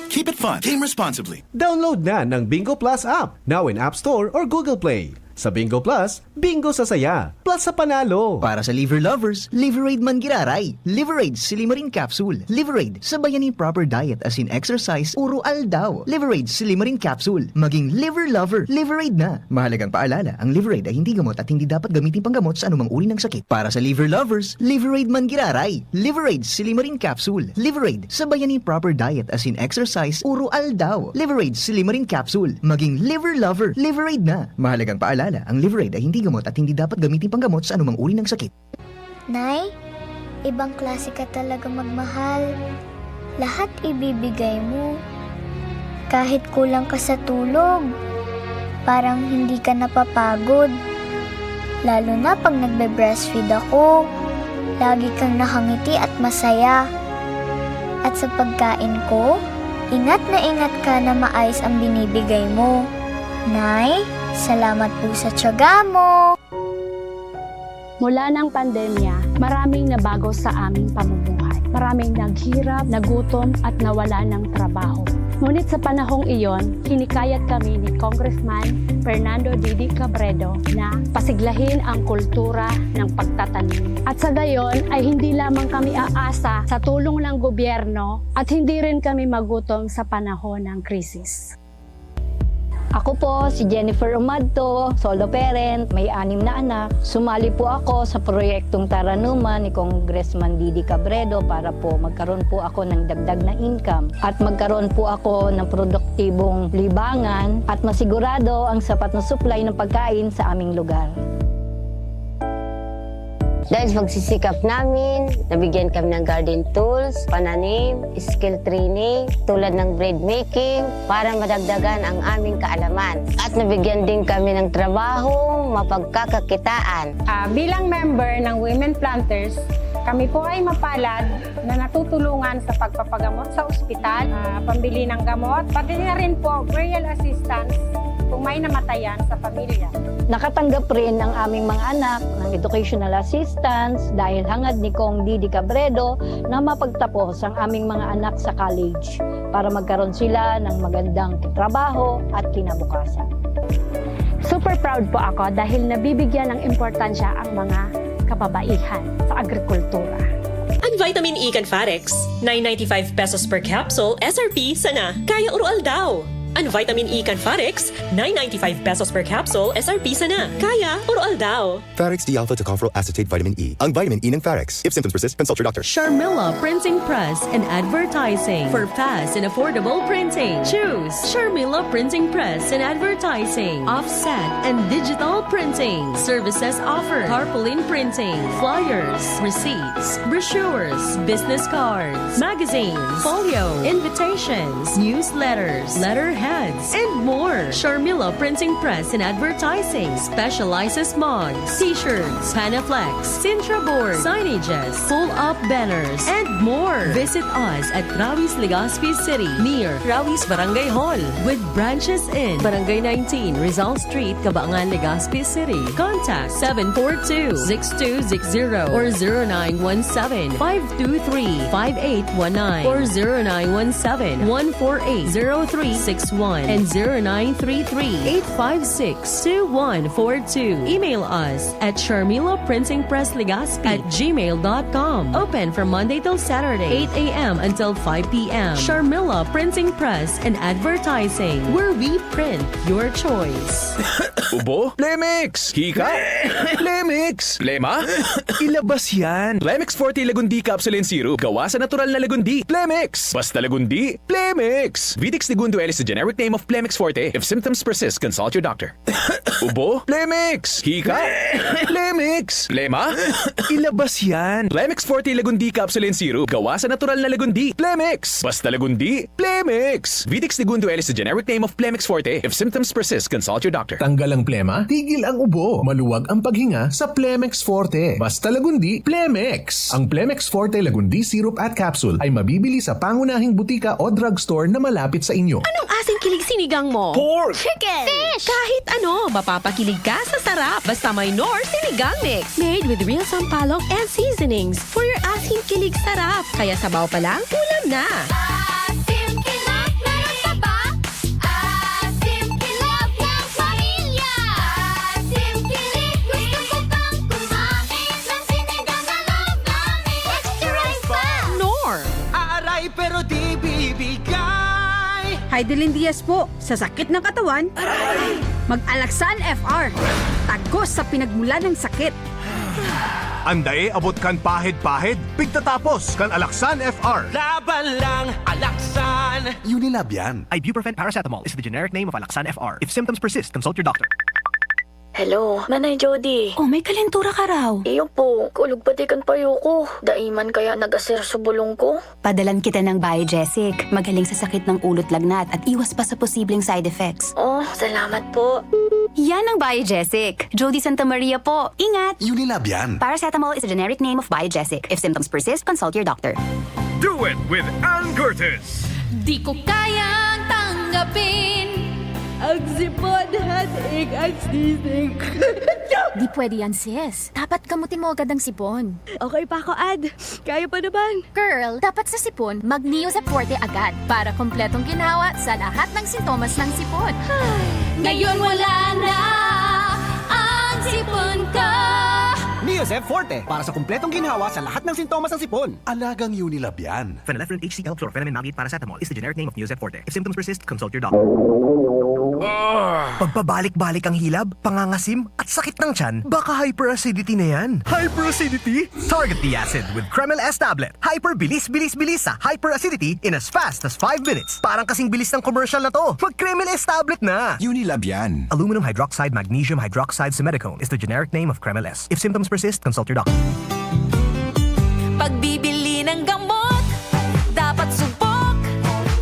Keep it fun. Game responsibly. Download na ng Bingo Plus app, now in App Store or Google Play. Sa Bingo Plus, bingo sa saya, plus sa panalo. Para sa liver lovers, Liverade man giraray. Liverade Silimarin Capsule. Liverade, sabayan ni proper diet as in exercise, uro aldaw. Liverade Silimarin Capsule. Maging liver lover, Liverade na. Mahalagang paalala, ang Liverade ay hindi gamot at hindi dapat gamitin panggamot sa anumang uri ng sakit. Para sa liver lovers, Liverade man giraray. Liverade Silimarin Capsule. Liverade, sabayan ni proper diet as in exercise, uro aldaw. Liverade Silimarin Capsule. Maging liver lover, Liverade na. Mahalagang paalala, ang Liverade ay hindi gamot at hindi dapat gamitin panggamot sa anumang uri ng sakit. Nay, ibang klase ka talaga magmahal. Lahat ibibigay mo. Kahit kulang ka sa tulog, parang hindi ka napapagod. Lalo na pag nagbe-breastfeed ako, lagi kang nakangiti at masaya. At sa pagkain ko, ingat ka na maayos ang binibigay mo. Nay, salamat po sa tiyaga mo. Mula ng pandemya, maraming nabago sa aming pamumuhay. Maraming naghirap, nagutom at nawala ng trabaho. Ngunit sa panahong iyon, hinikayat kami ni Congressman Fernando Didi Cabredo na pasiglahin ang kultura ng pagtatanim. At sa gayon ay hindi lamang kami aasa sa tulong ng gobyerno at hindi rin kami magutom sa panahon ng krisis. Ako po si Jennifer Umadto, solo parent, may 6 na anak. Sumali po ako sa proyektong Taranuma ni Congressman Didi Cabredo para po magkaroon po ako ng dagdag na income at magkaroon po ako ng produktibong libangan at masigurado ang sapat na supply ng pagkain sa aming lugar. Dahil sa pagsisikap namin, nabigyan kami ng garden tools, pananim, skill training, tulad ng bread making, para madagdagan ang aming kaalaman. At nabigyan din kami ng trabaho, mapagkakakitaan. Bilang member ng Women Planters, kami po ay mapalad na natutulungan sa pagpapagamot sa ospital, pambili ng gamot, pati na rin po burial assistance kung may namatayan sa pamilya. Nakatanggap rin ang aming mga anak ng educational assistance dahil hangad ni Kong Didi Cabredo na mapagtapos ang aming mga anak sa college para magkaroon sila ng magandang trabaho at kinabukasan. Super proud po ako dahil nabibigyan ng importansya ang mga kababaihan sa agrikultura. Ang Vitamin E Canfarex, 9.95 pesos per capsule, SRP sana, kaya urual daw. Ang Vitamin E Canfarex, 9.95 pesos per capsule, SRP sana, kaya urual daw. Farex D-alpha tocopherol acetate vitamin E. Ang vitamin E ng Farex. If symptoms persist, consult your doctor. Sharmila Printing Press and Advertising. For fast and affordable printing, choose Sharmila Printing Press and Advertising. Offset and digital printing. Services offered: tarpaulin printing, flyers, receipts, brochures, business cards, magazines, folio, invitations, newsletters, letterheads, and more. Sharmila Printing Press and Advertising specializes mugs, t-shirts, panaflex, Sintra board, signages, pull-up banners, and more. Visit us at Rawis, Legazpi City, near Rawis Barangay Hall, with branches in Barangay 19, Rizal Street, Cabangan, Legazpi City. Contact 742-6260 or 0917-523-5819 or 0917-148-0361 and 0933-856-2142. Email us at sharmilaprintingpresslegazpi@gmail.com. Open from Monday till Saturday, 8 a.m. until 5 p.m. Sharmila Printing Press and Advertising, where we print your choice. Ubo? Plemix! Hika? Plemix! Plema? Ilabas yan! Plemix Forte Lagundi Capsule and Syrup. Gawa sa natural na Lagundi. Plemix! Basta Lagundi, Plemix! Vitix Segundo L is the generic name of Plemix Forte. If symptoms persist, consult your doctor. Ubo? Plemix! Hika? Plemix! Plema? Ilabas yan! Plemix Forte Lagundi Capsule and Syrup. Gawa sa natural na Lagundi. Plemix! Basta Lagundi, Plemix! Vitix Segundo L is the generic name of Plemix Forte. If symptoms persist, consult your doctor. Tanggal ang plema, tigil ang ubo. Maluwag ang paghinga sa Plemex Forte. Basta Lagundi, Plemex. Ang Plemex Forte Lagundi Syrup at Capsule ay mabibili sa pangunahing butika o drugstore na malapit sa inyo. Anong asing kilig sinigang mo? Pork! Chicken! Fish! Kahit ano, mapapakilig ka sa sarap. Basta may Nor Sinigang Mix. Made with real sampalok and seasonings for your asing kilig sarap. Kaya sabaw pa lang, ulam na. Pero di bibigay. Heidelin Diaz po, sa sakit ng katawan, mag-Alaxan FR. Tagos sa pinagmula ng sakit. Andae abot kan pahid-pahid, pigtatapos kan Alaxan FR. Laban lang, Alaxan. Unilab yan. Ibuprofen paracetamol is the generic name of Alaxan FR. If symptoms persist, consult your doctor. Hello, Manay Jody. Oh, may kalentura ka raw. Iyo po, kulog patikan payo ko. Daiman kaya nag-aser sa bulong ko. Padalan kita ng Biogesic. Magaling sa sakit ng ulot lagnat at iwas pa sa posibleng side effects. Oh, salamat po. Yan ang Biogesic. Jody Santa Maria po. Ingat! Unilab yan. Paracetamol is a generic name of Biogesic. If symptoms persist, consult your doctor. Do it with Ann Curtis! Di ko kayang tanggapin ang sipon, headache, at sneezing. Di pwede yan, sis. Dapat gamutin mo agad ang sipon. Okay pa ako, Ad. Kaya pa naman. Girl, dapat sa sipon, mag-Neosep Forte agad para kompletong ginawa sa lahat ng sintomas ng sipon. Ngayon wala na ang sipon ko. Neosep Forte para sa kumpletong ginhawa sa lahat ng sintomas ng sipon. Alagang Unilab yan. Phenylephrine HCl chlorphenamine maleate paracetamol is the generic name of Neosep Forte. If symptoms persist, consult your doctor. Pagpabalik-balik ang hilab, pangangasim, at sakit ng tiyan, baka hyperacidity na yan. Hyperacidity? Target the acid with Kremel S tablet. Hyper-bilis-bilis-bilis sa hyperacidity in as fast as 5 minutes. Parang kasing bilis ng commercial na to. Mag-Kremel S tablet na. Unilab yan. Aluminum hydroxide magnesium hydroxide simethicone is the generic name of Kremel S. If symptoms persist, consult your doctor. Pagbibili ng gamot, dapat subok,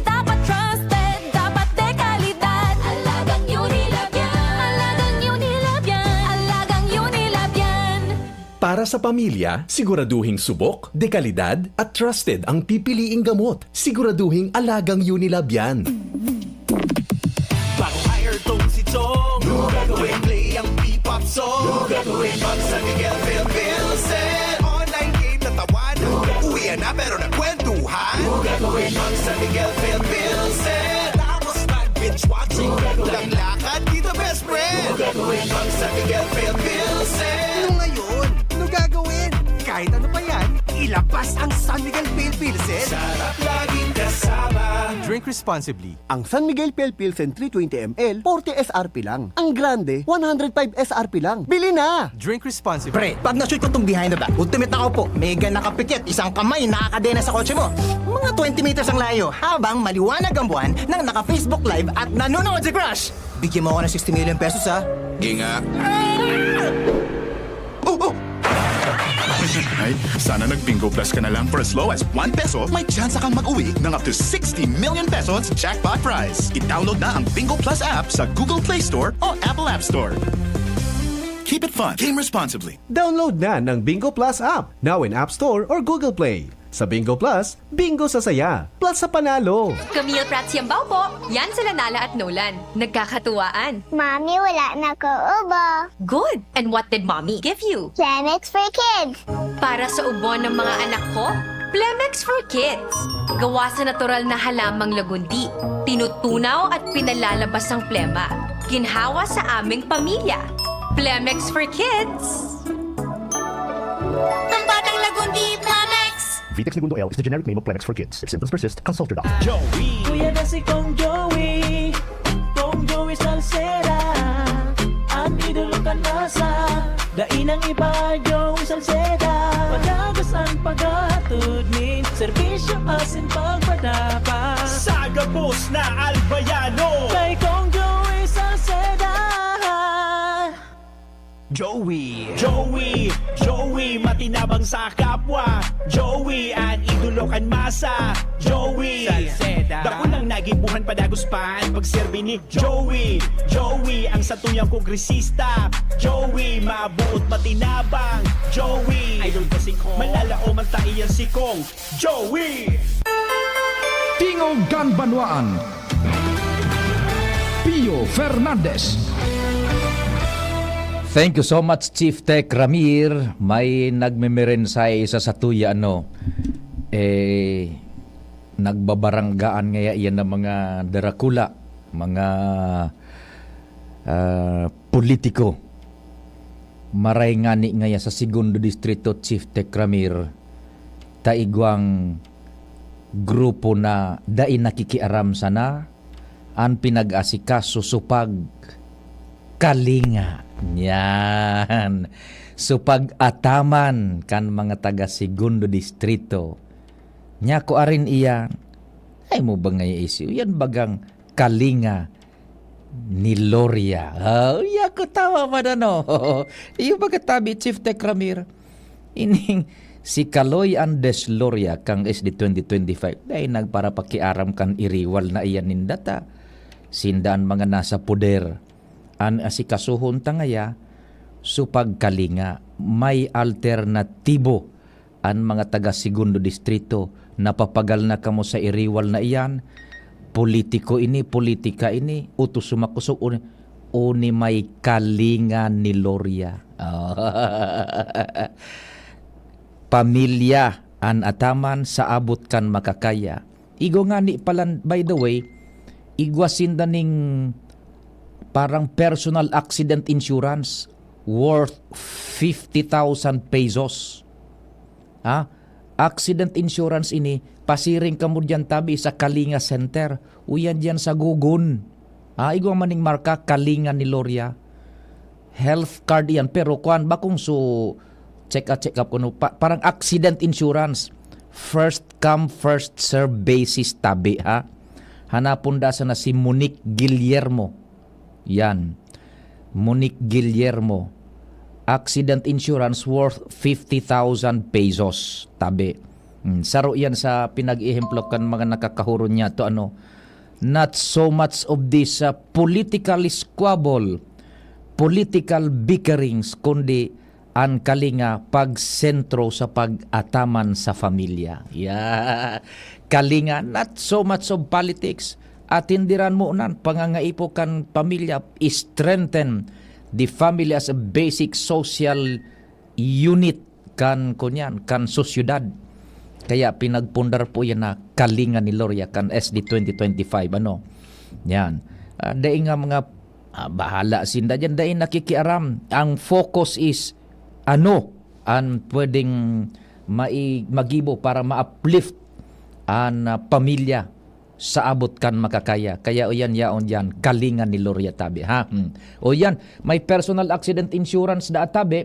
dapat trusted, dapat dekalidad. Alagang Unilab yan. Alagang Unilab yan. Alagang Unilab yan. Para sa pamilya, siguraduhing subok, dekalidad, at trusted ang pipiliing gamot. Siguraduhing alagang Unilab yan. Bago hire tong si Joe. sponsor. Gagawin pag San Miguel Pilsen. Online game na tawan. Uwi na pero nagkwentuhan. Gagawin pag San Miguel Pilsen. Tapos mag-binge watching. Lang lakad dito best friend. Gagawin pag San Miguel Pilsen. Ano ngayon? Ano gagawin? Kahit ano pa yan, ilabas ang San Miguel Pale Pilsen. Sarap laging kasama. Drink responsibly. Ang San Miguel Pale Pilsen 320 ml, 40 SRP lang. Ang Grande, 105 SRP lang. Bili na! Drink responsibly. Pre, pag na-shoot ko itong behind the back, ultimate na po. Mega nakapikit, isang kamay nakakadena sa kotse mo. Mga 20 meters ang layo, habang maliwanag ang buwan nang naka-Facebook Live at nanonood si Crush. Bigyan mo ako ng 60 million pesos ha. Ginga. Oh! Ay, sana nag-Bingo Plus ka na lang. For as low as 1 peso, may chance kang mag-uwi ng up to 60 million pesos jackpot prize. I-download na ang Bingo Plus app sa Google Play Store o Apple App Store. Keep it fun. Game responsibly. Download na ng Bingo Plus app, now in App Store or Google Play. Sa Bingo Plus, bingo sa saya, plus sa panalo. Camille Prats Yambaw po. Yan sila Nala at Nolan. Nagkakatuwaan. Mami, wala na ko ubo. Good. And what did Mommy give you? Plemex for kids. Para sa ubo ng mga anak ko, Plemex for Kids. Gawa sa natural na halamang lagundi. Tinutunaw at pinalalabas ang plema. Ginhawa sa aming pamilya. Plemex for Kids. Pambatang lagundi, Plemex. Vitex Segundo L is the generic name of Plemex for kids. If symptoms persist, consult your doctor. Joey. Kuya na si Kong Joey. Kong Joey Salsera. Ang idolo ka nasa. Dainang iba Joey Salsera. Padagas ang paghatod min. Servisyo asin pagpadapa. Sagabos na Albayano. Kay Kong Joey Salsera. Joey, matinabang sa kapwa. Joey, ang idolo kan masa. Joey, Salceda. Dako lang nagibuhan padaguspan pagserbi ni Joey, ang satuyang kongresista. Joey, mabuot matinabang. Joey, idol ka si Kong. Malalao man taiyan si Kong. Joey! Tingog Ganbanwaan. Pio Fernandez. Thank you so much, Chief Tech Ramir. May nagmemerensay isa sa tuya, nagbabaranggaan ngaya yan ng mga darakula, mga politiko. Maray ngani ngaya sa Segundo Distrito, Chief Tech Ramir, taigwang grupo na dain nakikiaram sana, ang pinag-asikaso supag kalinga. Yan. So pag-ataman kan mga taga Segundo Distrito. Nya ko arin iyan. Ay mo ba nga issue? Yan bagang kalinga ni Loria. Ya ko tawa pa na no. Iyo baga tabi Chief Tech Ramir. Ining si Kaloy Andes Loria kang SD 2025. Dahil nagpara pakiaram kan iriwal na iyan nindata. Sindaan mga nasa poder. An asikasuhon tangaya supag kalinga may alternatibo ang mga taga Segundo Distrito napapagal na kamo sa iriwal na iyan politika ini utos sumakusog uni may kalinga ni Loria. Pamilya an ataman sa abot kan makakaya igo nga ni palan by the way igwasinda ning parang personal accident insurance worth 50,000 pesos. Accident insurance ini, pasiring ka mo dyan tabi sa Kalinga Center. Uyan dyan sa Gugun. Igwa maning marka, Kalinga ni Loria. Health card yan. Pero kuan ba kung check up kuno parang accident insurance. First come, first serve basis tabi Hanapon da sa na si Monique Guillermo. Yan. Monique Guillermo. Accident insurance worth 50,000 pesos. Tabi. Saro yan sa pinag-ihemplo kan mga nakakahuro niya to not so much of this political squabble, political bickerings, kundi ang kalinga pagsentro sa pag-ataman sa familia. Yeah. Kalinga, not so much of politics. Atindiran mo nan pangangaipo kan pamilya, strengthen the family as a basic social unit kan kunyan kan sosyudad. Kaya pinagpundar po yan na Kalinga ni Loria kan SD 2025 ano. Yan. Dahil nga mga bahala sinda dyan, dahil nakikiaram. Ang focus is ano ang pwedeng magibo para ma-uplift ang pamilya sa abot kan makakaya. Kaya o yan yaon dyan, Kalinga ni Loria tabi. Ha? O yan, may personal accident insurance da tabi.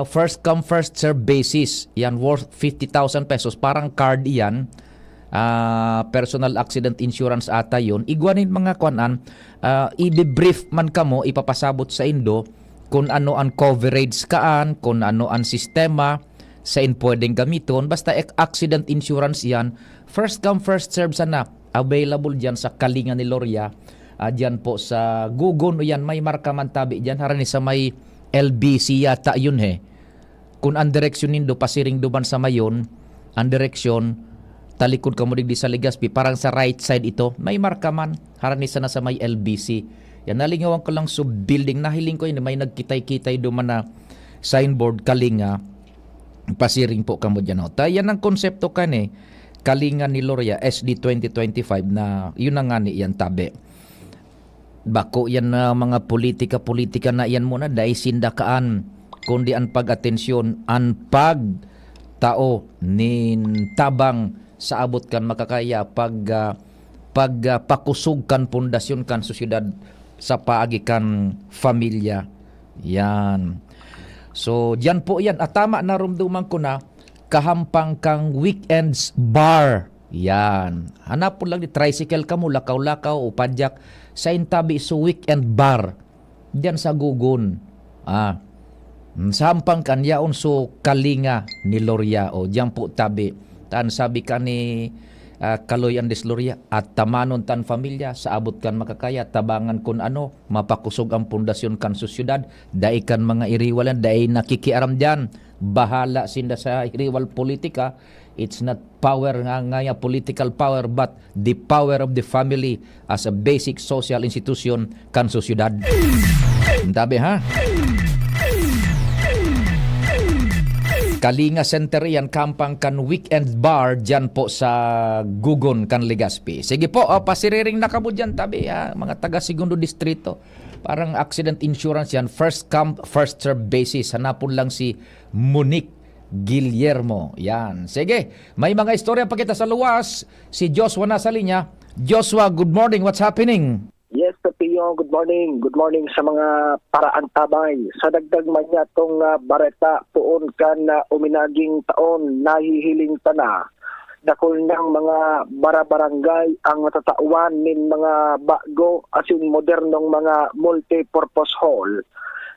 First come first serve basis. Yan worth 50,000 pesos. Parang card yan. Personal accident insurance ata yun. Igwanin mga kuanan, i-debrief man kamo, ipapasabot sa Indo kung ano ang coverage kaan, kung ano ang sistema sa pwedeng gamiton. Basta accident insurance yan. First come first serve sana. Available dyan sa Kalinga ni Loria. Dyan po sa Google. Yan, may marka man tabi dyan. Harani sa may LBC yata yun he. Kung ang direksyon nindo, pasiring duman sa mayon, ang direksyon, talikod ka mo digdi sa Legazpi, parang sa right side ito, may marka man. Harani sana sa may LBC. Yan, nalingawan ko lang sa building. Nahiling ko yun, may nagkitay-kitay duman na signboard Kalinga. Pasiring po ka mo dyan. Yan ang konsepto kan eh. Kalinga ni Loria SD 2025 na yun na nga ni yan tabi. Bako yan na mga politika na yan muna dahil sindakaan kundi ang pag-atensyon ang pag-tao nin tabang sa abot kan makakaya pakusog kan pundasyon kan sosyedad sa paagi kan familia. Yan. So, diyan po yan. At tama na rumduman ko na kahampang kang weekends bar. Yan. Hanap po lang di tricycle ka mo, lakaw-lakaw o padyak sa intabi so weekend bar. Diyan sa Gugun. Sahampang kan yaon so Kalinga ni Loria. O diyan po tabi. Tan sabi ka ni Kaloy Andes Loria at tamanon tan familia sa abot kan makakaya tabangan kun ano mapakusog ang pundasyon kan sosyedad dai kan mga iriwalan dai nakikiaram diyan bahala sinda sa iriwal politika. It's not power nga political power but the power of the family as a basic social institution kan sosyedad. Tabi ha. Kalinga Center yan, kampang kan weekend bar dyan po sa Gugon kan Legazpi. Sige po, pasiriring na kamo dyan tabi mga taga Segundo Distrito. Parang accident insurance yan, first come, first serve basis. Hanapon lang si Monique Guillermo. Yan. Sige, may mga istorya pa kita sa luwas. Si Joshua na sa linya. Joshua, good morning. What's happening? Yes, Pio, good morning. Good morning sa mga paraan tabay. Sa dagdag man niya itong bareta, tuon kan uminaging taon, nahihiling tana. Dakol ng mga barabarangay ang matatawan nin mga bago asin modernong mga multi-purpose hall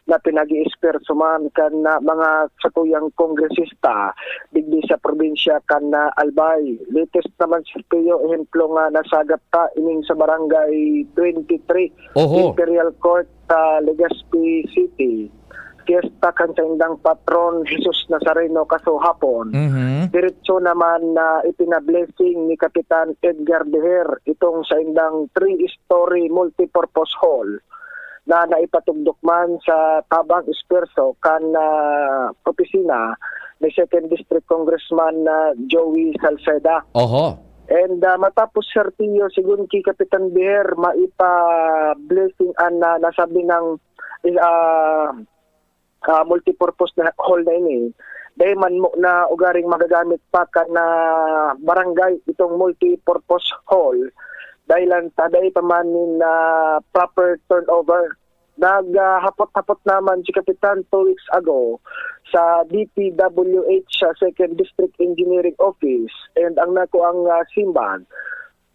na pinag-i-esperso man kan mga satuyang kongresista digdi sa probinsya kan Albay. Latest naman si Pio, ehemplo nga nasagap ta ining sa barangay 23 Imperial Court, Legazpi City. Fiesta kan sa indang patron Jesus Nazareno kaso hapon. Diretso naman na ipina-blessing ni Kapitan Edgar Deher itong sa indang 3-story multi-purpose hall na naipatugdok man sa Tabang Esperso kan opisina ni 2nd District Congressman Joey Salceda. And matapos Sir Pio, sigun ki Kapitan Deher maipa-blessing an nasabi ng multipurpose na hall na ini. Dahil man mo na ugaring magagamit pa ka na barangay itong multipurpose hall. Dahil taday pa man na proper turnover. Naghapot-hapot naman si Kapitan 2 weeks ago sa DPWH sa 2nd District Engineering Office. And ang nako ang simban,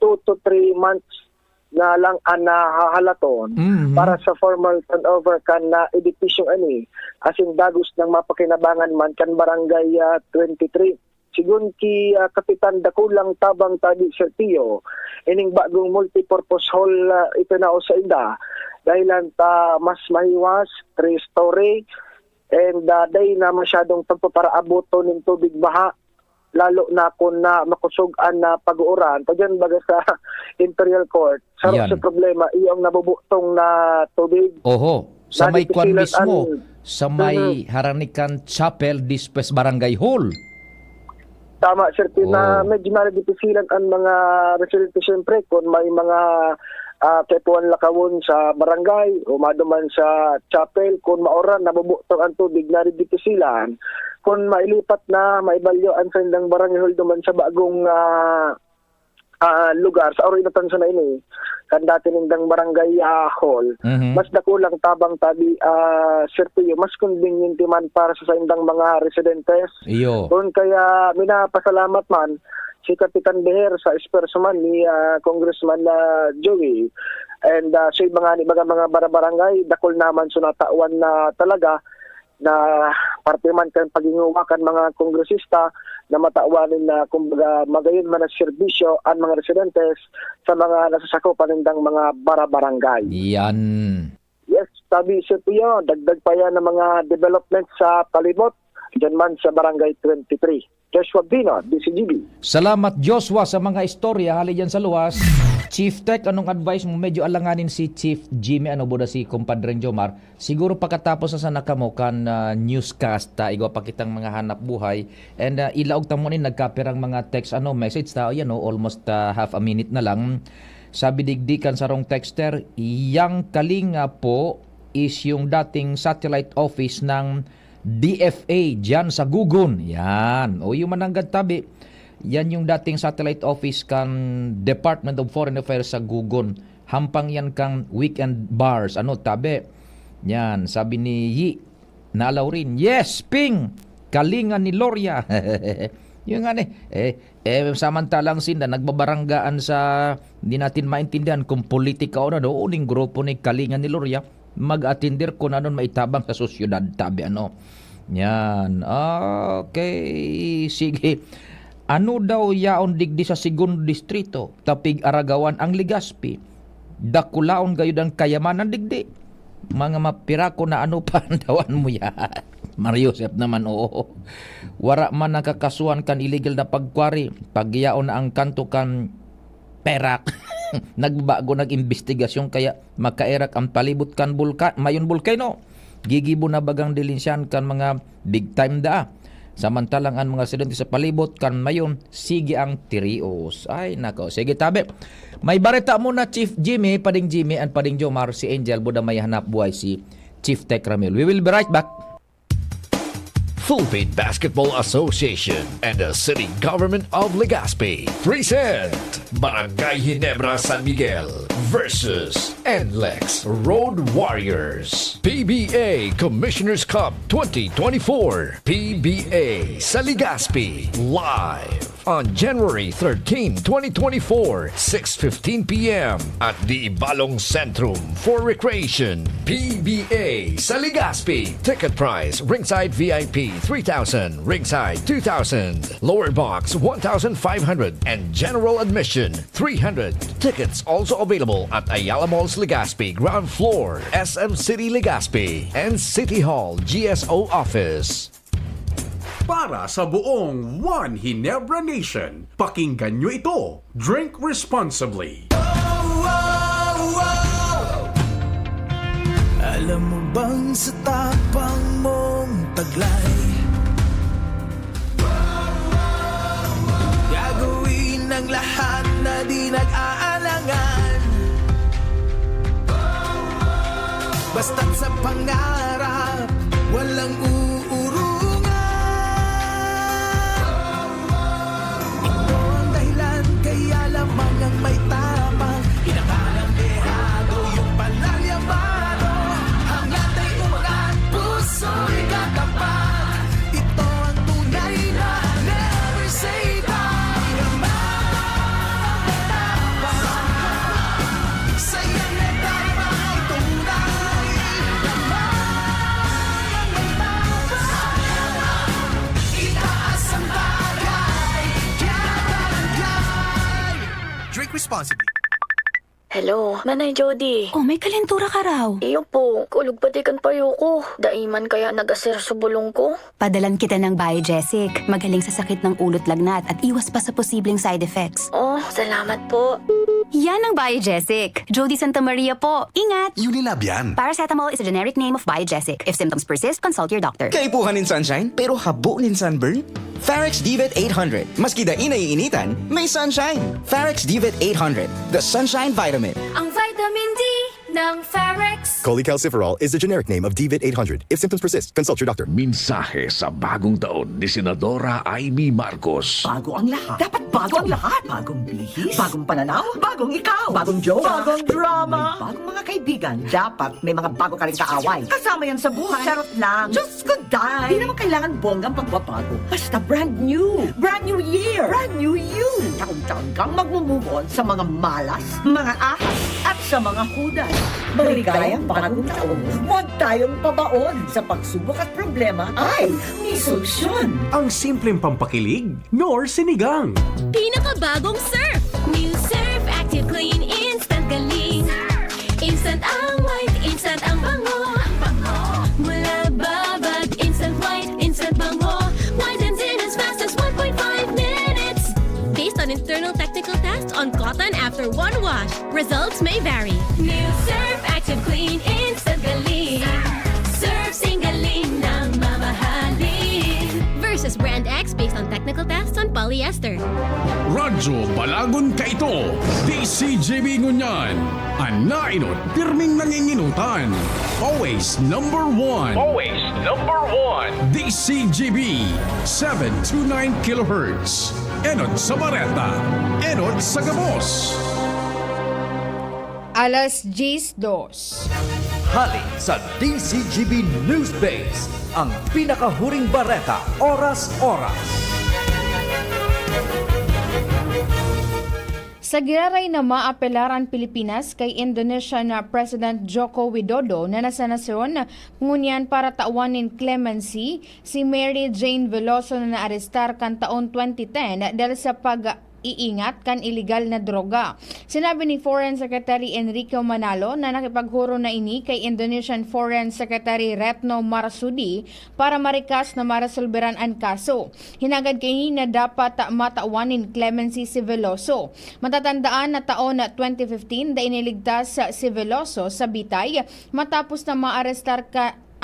2 to 3 months na lang ang nahahalaton para sa formal turnover kan na edifisyong ani asin dagos ng mapakinabangan man kan barangay 23. Sigun ki Kapitan Dakulang Tabang Tadi Sir Tio, ining bagong multipurpose hall ito na o sa inda dahilan ta mas mahiwas 3-story and day na masyadong pagpaparaabot ning tubig baha lalo na kung na makusugan na pag-uuran, pagyan baga sa Imperial Court, sa Yan. problema, iyong nabubutong na tubig. Oho, sa may kwan Nadipisilan mismo, ang- sa may Haranikan Chapel, Dispes Barangay Hall. Tama, sir, na medyo nadipisilan ang mga residente siyempre kung may mga kepuan lakawon sa barangay o maduman sa chapel, kung maoran nabubutong ang tubig na dipisilan, kung mailipat na maibalyo ang sandang barangay hall duman sa bagong lugar sa orinatan sa na ini kan dati nindang barangay hall, mas dakulang tabang tabi sir Tuyo, mas convenient man para sa indang mga residentes. Iyo. Kung kaya minapasalamat man si Kapitan Beher sa esperso man ni Congressman Joey and sa mga barangay dakol naman sunatawan na talaga na parte man kan paginguwakan mga kongresista na mataawanin na kumbaga magayon man ang serbisyo ang mga residentes sa mga nasasakupan nindang mga barangay. Yan. Yes, sabi siya Tuyo, dagdag pa yan ng mga development sa palibot dyan man sa barangay 23. Joshua Bino, DCGB. Salamat Joshua sa mga istorya hali dyan sa luwas. Chief Tech, anong advice mo? Medyo alanganin si Chief Jimmy, ano buda si Compadre Jomar. Siguro pagkatapos sa nakamo kan newscast, igwa pa kitang mga hanap buhay. And ilaog ta mo ni nagkapirang mga text, message ta, almost half a minute na lang. Sabi digdikan sa rong texter, yang kalinga po is yung dating satellite office ng DFA dyan sa Gugun. Yan. O yung mananggad tabi, yan yung dating satellite office kan Department of Foreign Affairs sa Gugun. Hampang yan kang weekend bars. Tabi? Yan. Sabi ni Yi, naalaw rin. Yes, Ping! Kalinga ni Loria. Yung nga samantalang sinda, nagbabaranggaan sa, hindi natin maintindihan kung politika o uning grupo ni Kalinga ni Loria, mag-atindir kung anon maitabang sa sosyudad, tabi Yan. Okay, sige. Ano daw yaon digdi sa segundo distrito, tapig Aragawan ang Legazpi, dakulaon gayud ang kayamanan digdi. Mga mapirako na pa dawan mo yan. Mario Joseph naman, oo. Wara man nakakasuhan kan illegal na pagkwari, pagyaon na ang kanto kan perak. Nagbago nag-investigasyon kaya makairak ang palibot kan mayon bulkano. Gigibo na bagang dilinsyan kan mga big time da. Samantalang ang mga residente sa palibot kan mayon sige ang tirios. Ay nako, sige tabi. May bareta muna Chief Jimmy, Pading Jimmy and Pading Jomar, si Angel buda may hanap buhay si Chief Tech Ramil. We will be right back. Philippine Basketball Association and the City Government of Legazpi present Barangay Ginebra San Miguel versus NLEX Road Warriors PBA Commissioners Cup 2024 PBA sa Legazpi live on January 13, 2024, 6:15 p.m. at the Ibalong Centrum for Recreation. PBA sa Legazpi. Ticket price, ringside VIP 3,000, ringside 2,000, lower box 1,500, and general admission 300. Tickets also available at Ayala Malls Legazpi, ground floor, SM City Legazpi, and City Hall GSO office. Para sa buong One Ginebra Nation, pakinggan nyo ito. Drink responsibly. Alam mo bang sa tapang mong taglay, gagawin ang lahat na di nag-aalangan, basta't sa pangarap walang uurungan. Ito ang dahilan kaya lamang ang may tapang, inakalang dehado yung palalyamano, hanggat ay umangat puso'y katapat. Ito ang tunay na never say die. Sayang na tama ay tunay. Itaas ang bagay, kaya barangay. Drink responsibly. Hello, Manay Jody. Oh, may kalentura ka raw. Iyo po, kulog patikan payo ko. Daiman kaya nag-aser sa bulong ko? Padalan kita ng Biogesic. Magaling sa sakit ng ulot lagnat at iwas pa sa posibleng side effects. Oh, salamat po. Yan ang Biogesic. Jody Santa Maria po. Ingat! Unilab yan. Paracetamol is a generic name of Biogesic. If symptoms persist, consult your doctor. Kaipuhan in sunshine, pero habo nin sunburn? Farex Divet 800. Maski da inaiinitan, may sunshine. Farex Divet 800, the sunshine vitamin. Ang vitamin D ng Farex. Cholecalciferol is the generic name of Divet 800. If symptoms persist, consult your doctor. Mensahe sa bagong taon ni Senadora Amy Marcos. Bago ang lahat. Dapat bago ang lahat. Bagong bihis, bagong pananaw, bagong ikaw, bagong jowa, bagong drama, may bagong mga kaibigan. Dapat may mga bago ka rin kaaway. Kasama yan sa buhay. Charot lang. Diyos ko, dahil. Di naman kailangan bonggang pagbabago. Basta brand new. Brand new year. Brand new you. Taon-taon kang magmumove on sa mga malas, mga ahas, at sa mga hudas. Maligayang bagong taon. Huwag tayong pabaon sa pagsubok at problema ay may solusyon. Ang simpleng pampakilig, nor sinigang. Pinakabagong Surf! New Surf Active Clean Instant Galing. Instant ang white, instant ang bango. Mula babad, instant white, instant bango. Whitens in as fast as 1.5 minutes. Based on internal technical tests on cotton after one wash, results may vary. New Surf Active Clean Instant Galing. Surf Singaling na mamahalin. Versus Brand X based on technical tests on polyester. Radyo Balagon ka ito. DCGB Ngunyan. Anainot, pirming nanginginutan. Always number one. Always number one. DCGB 729 kHz. Enot sa Bareta. Enot sa Gabos. Alas 10:02. Hali sa DCGB News Base, ang pinakahuring bareta oras-oras. Sa giraray na maapelaran Pilipinas kay Indonesian President Joko Widodo na nasa nasyon, ngunyan para tawanin clemency si Mary Jane Veloso na naarestar kan taon 2010 dahil sa pag-iingat kan iligal na droga. Sinabi ni Foreign Secretary Enrique Manalo na nakipaghuro na ini kay Indonesian Foreign Secretary Retno Marsudi para marikas na maresolberan ang kaso. Hinagad kay na dapat matawanin clemency si Veloso. Matatandaan na taon 2015 da iniligtas si Veloso sa Bitay matapos na maarestar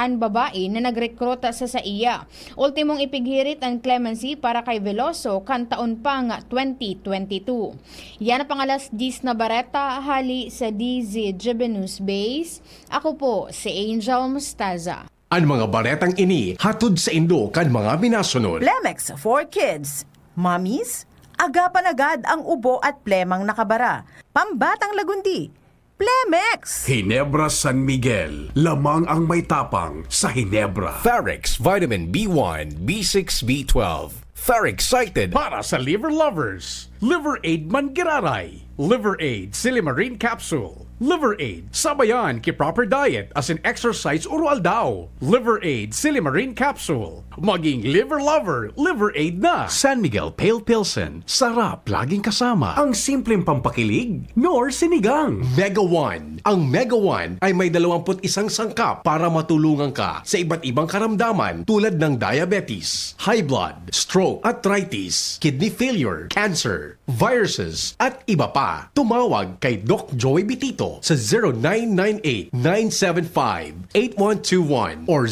ang babae na nagrekrota sa iya. Ultimong ipighirit ang clemency para kay Veloso kan taon pang 2022. Yan ang pangalas 10 na bareta hali sa DZGB News Base. Ako po si Angel Mustaza. Ang mga baretang ini hatod sa Indo kan mga binasunod. Plemex for Kids. Mommies, agapan agad ang ubo at plemang nakabara. Pambatang lagundi. Plemex! Ginebra San Miguel. Lamang ang may tapang sa Ginebra. Farex Vitamin B1, B6, B12. Farexited Para sa liver lovers. Liver Aid Mangiraray. Liver Aid Silimarin Capsule. Liver Aid sabayan ki proper diet as in exercise urual daw. Liver Aid Silimarin Capsule. Maging liver lover, Liver Aid na. San Miguel Pale Pilsen. Sarap laging kasama. Ang simpleng pampakilig, nor sinigang. Mega One. Ang Mega One ay may 21 sangkap para matulungan ka sa iba't ibang karamdaman tulad ng diabetes, high blood, stroke, arthritis, kidney failure, cancer, viruses, at iba pa. Tumawag kay Doc Joy Bitito sa 0998-975-8121 or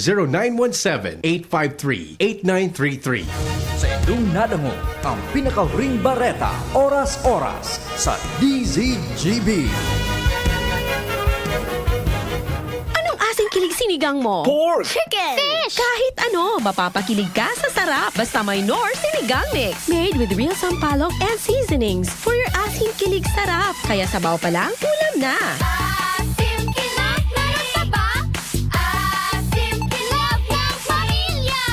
0917-853-8933. Sa inyong nadango, ang pinakahuring bareta oras-oras sa DZGB. Anong asing kilig sinigang mo? Pork! Chicken! Fish! Kahit ano, mapapakilig ka sa sarap basta may Nor Sinigang Mix. Made with real sampalok and seasonings for your asing kilig sarap. Kaya sabaw pa lang, ulam na! Asim kinap na taba. Asim kinap ng pamilya.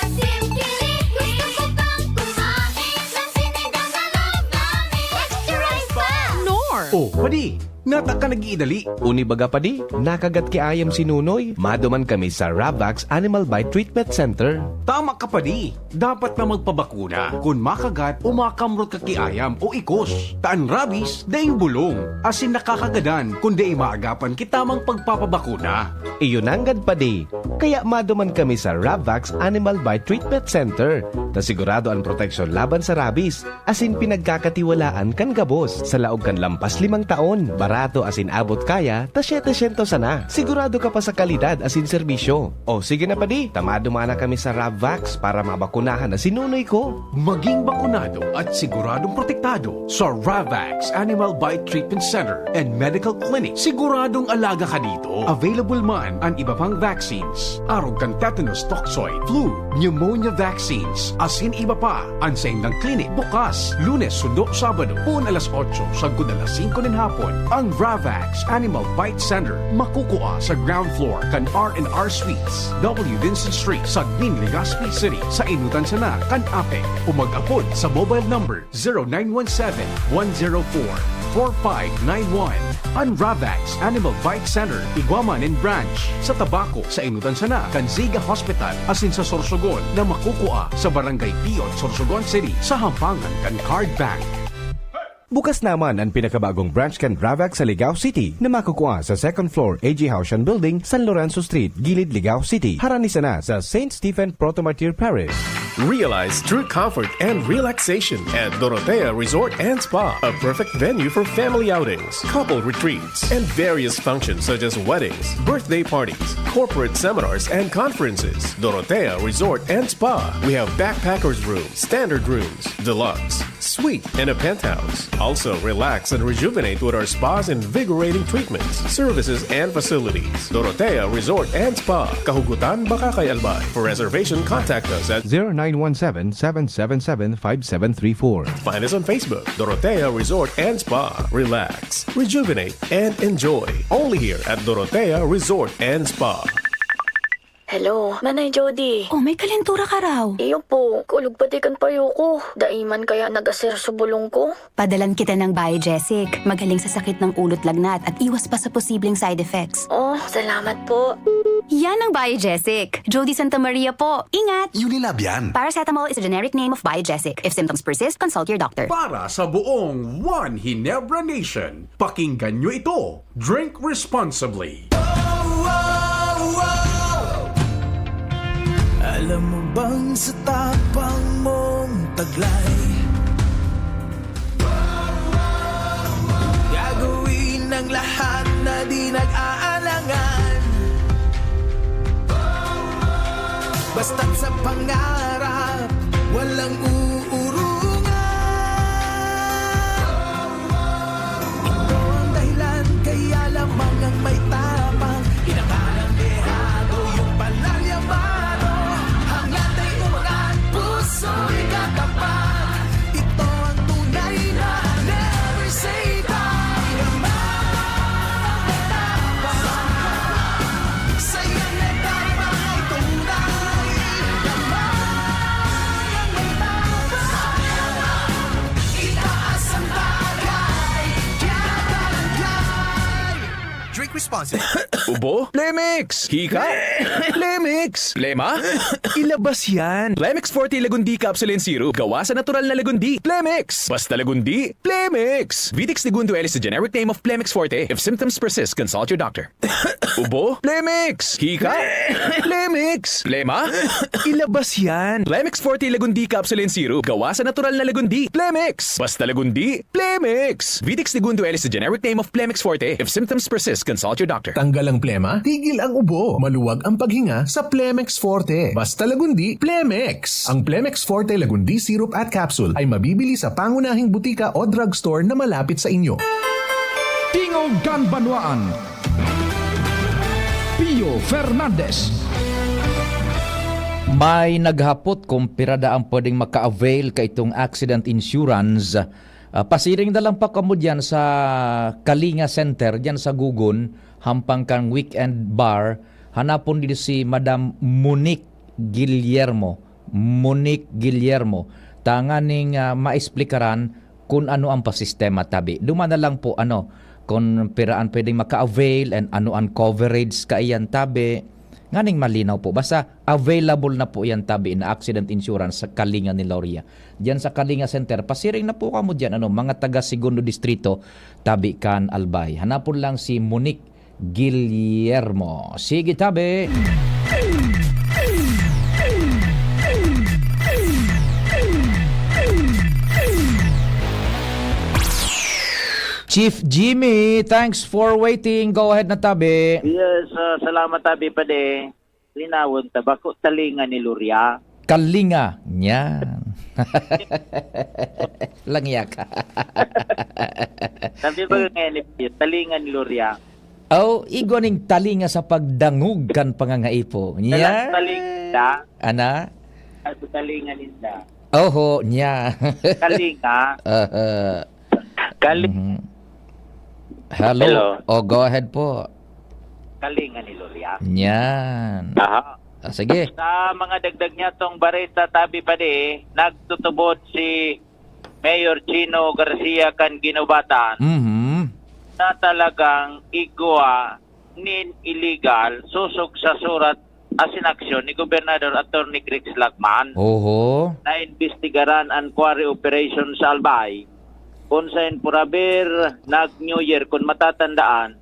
Asim kilig, gusto ko pang kumain ng sinigang na love namin. Extra rice pa! Nor! Oh, pwede. Ngata ka nag-iidali. Unibaga pa di, nakagat ki ayam si Nunoy. Maduman kami sa Ravax Animal Bite Treatment Center. Tama ka pa di. Dapat na magpabakuna kung makagat o makamrot ka kiayam o ikos. Taan rabies, daing bulong. Asin nakakagadan kung di maagapan kitamang pagpapabakuna. Iyon anggad pa di. Kaya maduman kami sa Ravax Animal Bite Treatment Center. Ta sigurado ang proteksyon laban sa rabies. Asin pinagkakatiwalaan kan gabos. Sa laog kan lampas 5 taon. Barato asin abot kaya, ta 700 sana. Sigurado ka pa sa kalidad asin serbisyo. O sige na pa di, tamadumana kami sa Ravax para mabakunahan na sinunoy ko. Maging bakunado at siguradong protektado sa Ravax Animal Bite Treatment Center and Medical Clinic. Siguradong alaga ka dito. Available man ang iba pang vaccines. Arog kang tetanus toxoid, flu, pneumonia vaccines, asin iba pa. Ang sa indang clinic bukas, Lunes, Sundo, Sabado, puon alas 8, sagod alas 5 ng hapon. Ang Ravax Animal Bite Center makukuha sa ground floor kan R&R Suites, W. Vincent Street, Sagmin, Legazpi City. Sa inutan sana kan Ape o mag-apod sa mobile number 0917-104-4591. Ang Ravax Animal Bite Center, Iguaman and Branch. Sa Tabaco, sa inutan sana kan Ziga Hospital, asin sa Sorsogon na makukuha sa Barangay Piot, Sorsogon City, sa Hampangan kan Card Bank. Bukas naman ang pinakabagong branch kan Ravax sa Ligao City na makukuha sa 2nd floor AG Haushan Building, San Lorenzo Street, Gilid, Ligao City. Haranisa na sa St. Stephen Protomartyr Parish. Realize true comfort and relaxation at Dorotea Resort and Spa, a perfect venue for family outings, couple retreats, and various functions such as weddings, birthday parties, corporate seminars, and conferences. Dorotea Resort and Spa. We have backpackers rooms, standard rooms, deluxe, suite, and a penthouse. Also, relax and rejuvenate with our spa's invigorating treatments, services, and facilities. Dorotea Resort and Spa. Kahugutan, Bakakay, Albay. For reservation, contact us at 0917-777-5734. Find us on Facebook, Dorotea Resort and Spa. Relax, rejuvenate, and enjoy. Only here at Dorotea Resort and Spa. Hello, Manay Jody. Oh, may kalentura ka raw. Iyo po, kulog pati kan payo ko. Daiman kaya nag-aser sa bulong ko. Padalan kita ng Biogesic. Magaling sa sakit ng ulot lagnat at iwas pa sa posibleng side effects. Oh, salamat po. Yan ang Biogesic. Jody Santa Maria po. Ingat! Unilab yan. Paracetamol is a generic name of Biogesic. If symptoms persist, consult your doctor. Para sa buong One Hinebra Nation, pakinggan nyo ito. Drink responsibly. Alam mo bang sa tapang mong taglay gagawin ang lahat na di nag-aalangan basta't sa pangarap walang uurungan. Ito ang dahilan kaya lamang ang may tapang inakalang dehado yung palalyamano. Puso'y katapat. Ito ang tunay na never say die. Yaman ang tapang sa'yo na tapang tunay. Yaman ang tapang itaas ang bagay. Kaya Drink responsibly. Ubo? Plemix! Hika? Plemix! Lema? Ilabas yan! Plemix Forte Lagundi Capsule and Syrup. Gawa sa natural na lagundi. Plemix! Basta lagundi, Plemix! Vitix Segundo L is the generic name of Plemix Forte. If symptoms persist, consult your doctor. Ubo? Plemix! Hika? Plemix! Lema? Ilabas yan! Plemix Forte Lagundi Capsule and Syrup. Gawa sa natural na lagundi. Plemix! Basta lagundi, Plemix! Vitix Segundo L is the generic name of Plemix Forte. If symptoms persist, consult your doctor. Tanggal ang plema, tigil ang ubo. Maluwag ang paghinga sa Plemex Forte. Basta lagundi, Plemex. Ang Plemex Forte Lagundi Syrup at Capsule ay mabibili sa pangunahing butika o drugstore na malapit sa inyo. Tingog Ganbanwaan. Pio Fernandez. May naghapot kung pirada ang pwedeng maka-avail ka itong accident insurance. Pasiring na lang pa kamo dyan sa Kalinga Center, dyan sa Gugun, hampang kang weekend bar. Hanapon dito si Madam Monique Guillermo. Monique Guillermo. Tanganing maesplikaran kung ano ang pasistema tabi. Dumana lang po kung piraan pwedeng maka-avail and ano ang coverage ka iyan tabi. Nganing malinaw po. Basta available na po yan tabi na accident insurance sa Kalinga ni Lauria. Diyan sa Kalinga Center, pasiring na po kamo diyan mga taga Segundo Distrito, tabi kan Albay. Hanapon lang si Monique Guillermo. Sige tabi. Chief Jimmy, thanks for waiting. Go ahead na tabi. Yes, salamat tabi pa de. Linawon tabako talinga ni Luria. Kalinga. Yan. Langyak. Sabi ba ngayon talinga ni Luria? Oh, igoning talinga sa pagdangog kan pangangaipo. Yan. Talinga. Ana? Talinga ninda. Oho, nya. Kalinga. Hello. Oh, go ahead po. Kalinga ni Luria. Yan. Aha. Sige. Sa mga dagdag niya tong bareta tabi pa de, nagtutubod si Mayor Chino Garcia kan ginubatan na talagang igwa nin illegal susog sa surat asinaksyon ni Gobernador Atty. Grix Lagman. Oho. Na investigaran ang quarry operation sa Albay. Kung sa Purabir, nag-New Year, kung matatandaan,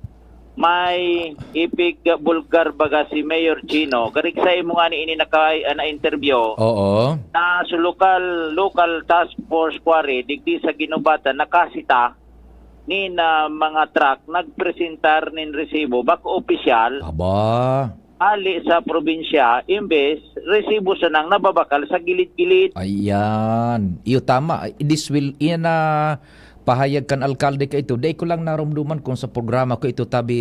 may ipig bulgar baga si Mayor Chino. Garik sa imo nga ni ini na-interview. Oo. Na sa local task force quarry, digdi sa ginubatan, nakasita ni na mga truck, nagpresentar nin resibo, bako opisyal. Aba. Ali sa probinsya, imbes, resibo sa nang nababakal sa gilid-gilid. Ayan. Iyo tama. This will, iyan na pahayag kan alkalde ka ito. Day ko lang narumduman kung sa programa ko ito tabi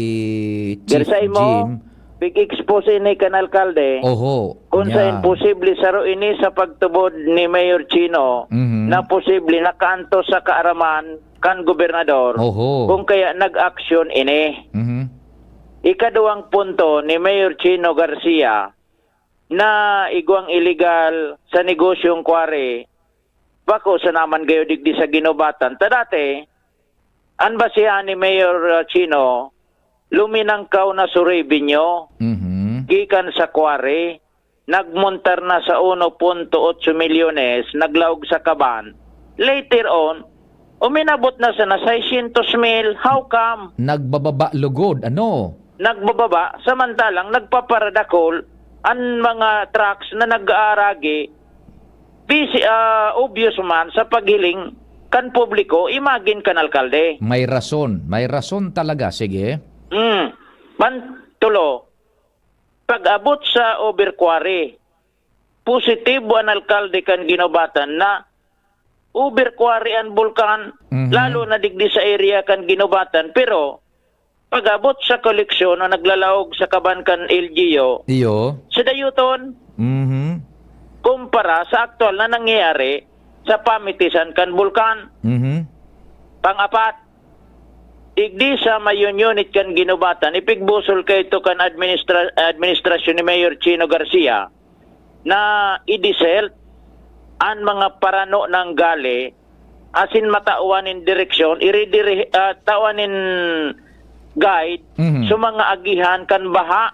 Chief Jim. Big expose ni kan alkalde. Oho. Kung sa imposible saro ini sa pagtubod ni Mayor Chino, na posible nakaanto sa kaaraman kan gobernador. Oho. Kung kaya nag-action ini. Ikaduwang punto ni Mayor Chino Garcia na igwang illegal sa negosyong quarry, bako sa naman gayo digdi sa ginubatan. Tadate, an ba siya ni Mayor Chino, luminangkaw na suribinyo, gikan sa quarry, nagmuntar na sa 1.8 milyones, naglaog sa kaban. Later on, uminabot na sa na 600 mil. How come? Nagbababa lugod. Ano? Nagbababa, samantalang nagpaparadakol ang mga trucks na nag-aaragi. Busy, obvious man sa paghiling kan publiko, imagine kan alkalde. May rason talaga. Sige. Pantulo, pag-abot sa overquarry, positibo ang alkalde kan ginubatan na overquarry ang bulkan, lalo na digdi sa area kan ginubatan, pero pag-abot sa koleksyon o naglalaog sa kaban kan LGU, sa dayuton, kumpara sa aktual na nangyayari sa pamitisan kan bulkan. Pang-apat, digdi sa mayon unit kan ginubatan, ipigbusol kay ito kan administrasyon ni Mayor Chino Garcia na idisel ang mga parano ng gali asin matauanin direksyon, tawanin guide sa mga agihan kan baha,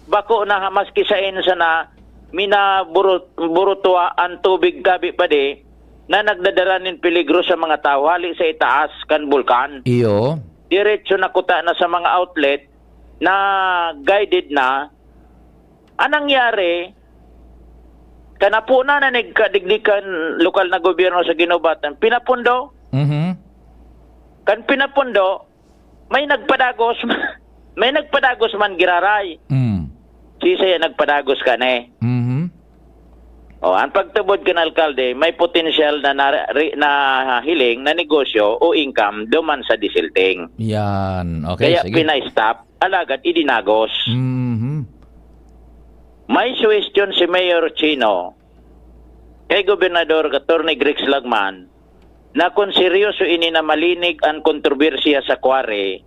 bako na maski sa insa na minaburutwa ang tubig gabi pa de na nagdadala nin peligro sa mga tao hali sa itaas kan bulkan. Iyo. Diretso na kuta na sa mga outlet na guided na. Anong nangyari? Kanapuna na nagkadigdikan lokal na gobyerno sa ginubatan, pinapundo. Kan pinapundo, may nagpadagos man giraray. Sisaya nagpadagos ka na ang pagtubod kan alkalde, may potential na hiling na negosyo o income duman sa disilting. Yan. Okay, kaya sige. pinay-stop, alagad idinagos. May suggestion si Mayor Chino kay Gobernador Atty. Grix Lagman na kung seryoso ini na malinig ang kontrobersiya sa quarry,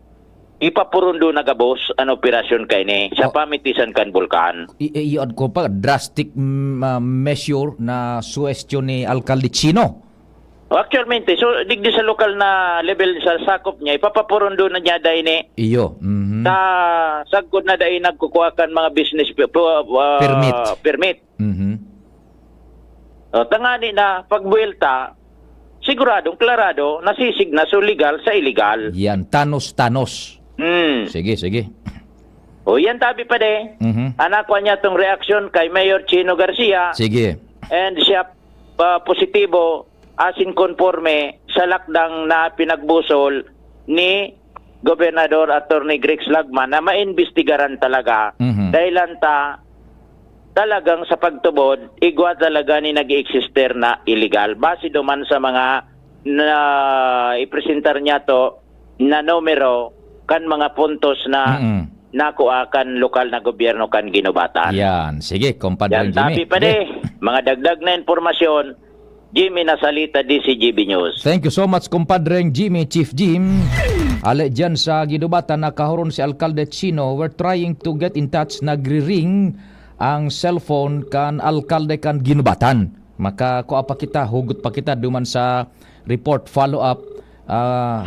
ipapurundo na gabos ang operasyon kay ni sa pamitisan kan bulkan. Iyon ko pa, drastic measure na suggestion ni Alcalde Chino. Actualmente, so digdi sa lokal na level sa sakop niya, ipapapurundo na niya dahil ni Iyo. sa sagkod na dahil nagkukuha kan mga business permit. Tangani na pagbuelta, siguradong klarado, nasisig na so legal sa illegal. Yan, tanos-tanos. Sige. O yan tabi pa de. Anak ko niya tong reaksyon kay Mayor Chino Garcia. Sige. And siya positibo asin konforme sa lakdang na pinagbusol ni Gobernador Attorney Greg Slagman na maimbestigaran talaga. Dahilan talagang sa pagtubod, igwa talaga ni nag-exister na illegal. Base duman sa mga na ipresentar niya to na numero kan mga puntos na nakuha kan lokal na gobyerno kan ginubatan. Yan. Sige, kumpadre Yan, Jimmy. tapi pa mga dagdag na informasyon, Jimmy Nasalita, DCGB News. Thank you so much, kumpadre Jimmy, Chief Jim. Ale dyan sa ginubatan, nakahuron si Alcalde Chino. We're trying to get in touch. Nagri-ring ang cellphone kan Alcalde kan ginubatan. Maka kuha pa kita, hugot pa kita duman sa report, follow up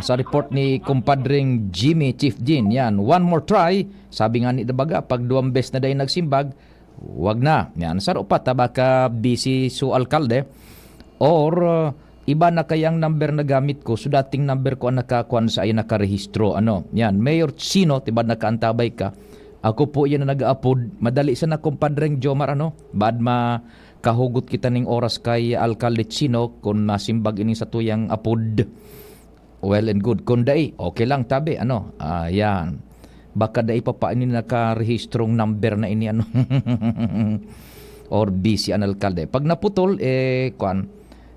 sa report ni kumpadring Jimmy, Chief Jim. Yan, one more try. Sabi nga ni Dabaga, pag 2 beses na dahil nagsimbag, wag na. Yan, saro pa, baka busy su Alcalde. Or iba na kayang number na gamit ko, so dating number ko ang nakakuan sa ay nakarehistro. Yan, Mayor Chino, tiba nakaantabay ka. Ako po yan na nag-upload. Madali sa na kumpadring Jomar, Bad kahugot kita ning oras kay Alcalde Chino kung nasimbag ini sa tuyang upload. Well and good. Kung dai, okay lang tabi. Yan. Baka dai pa ini nakarehistrong number na ini, or busy ang Alcalde. Pag naputol,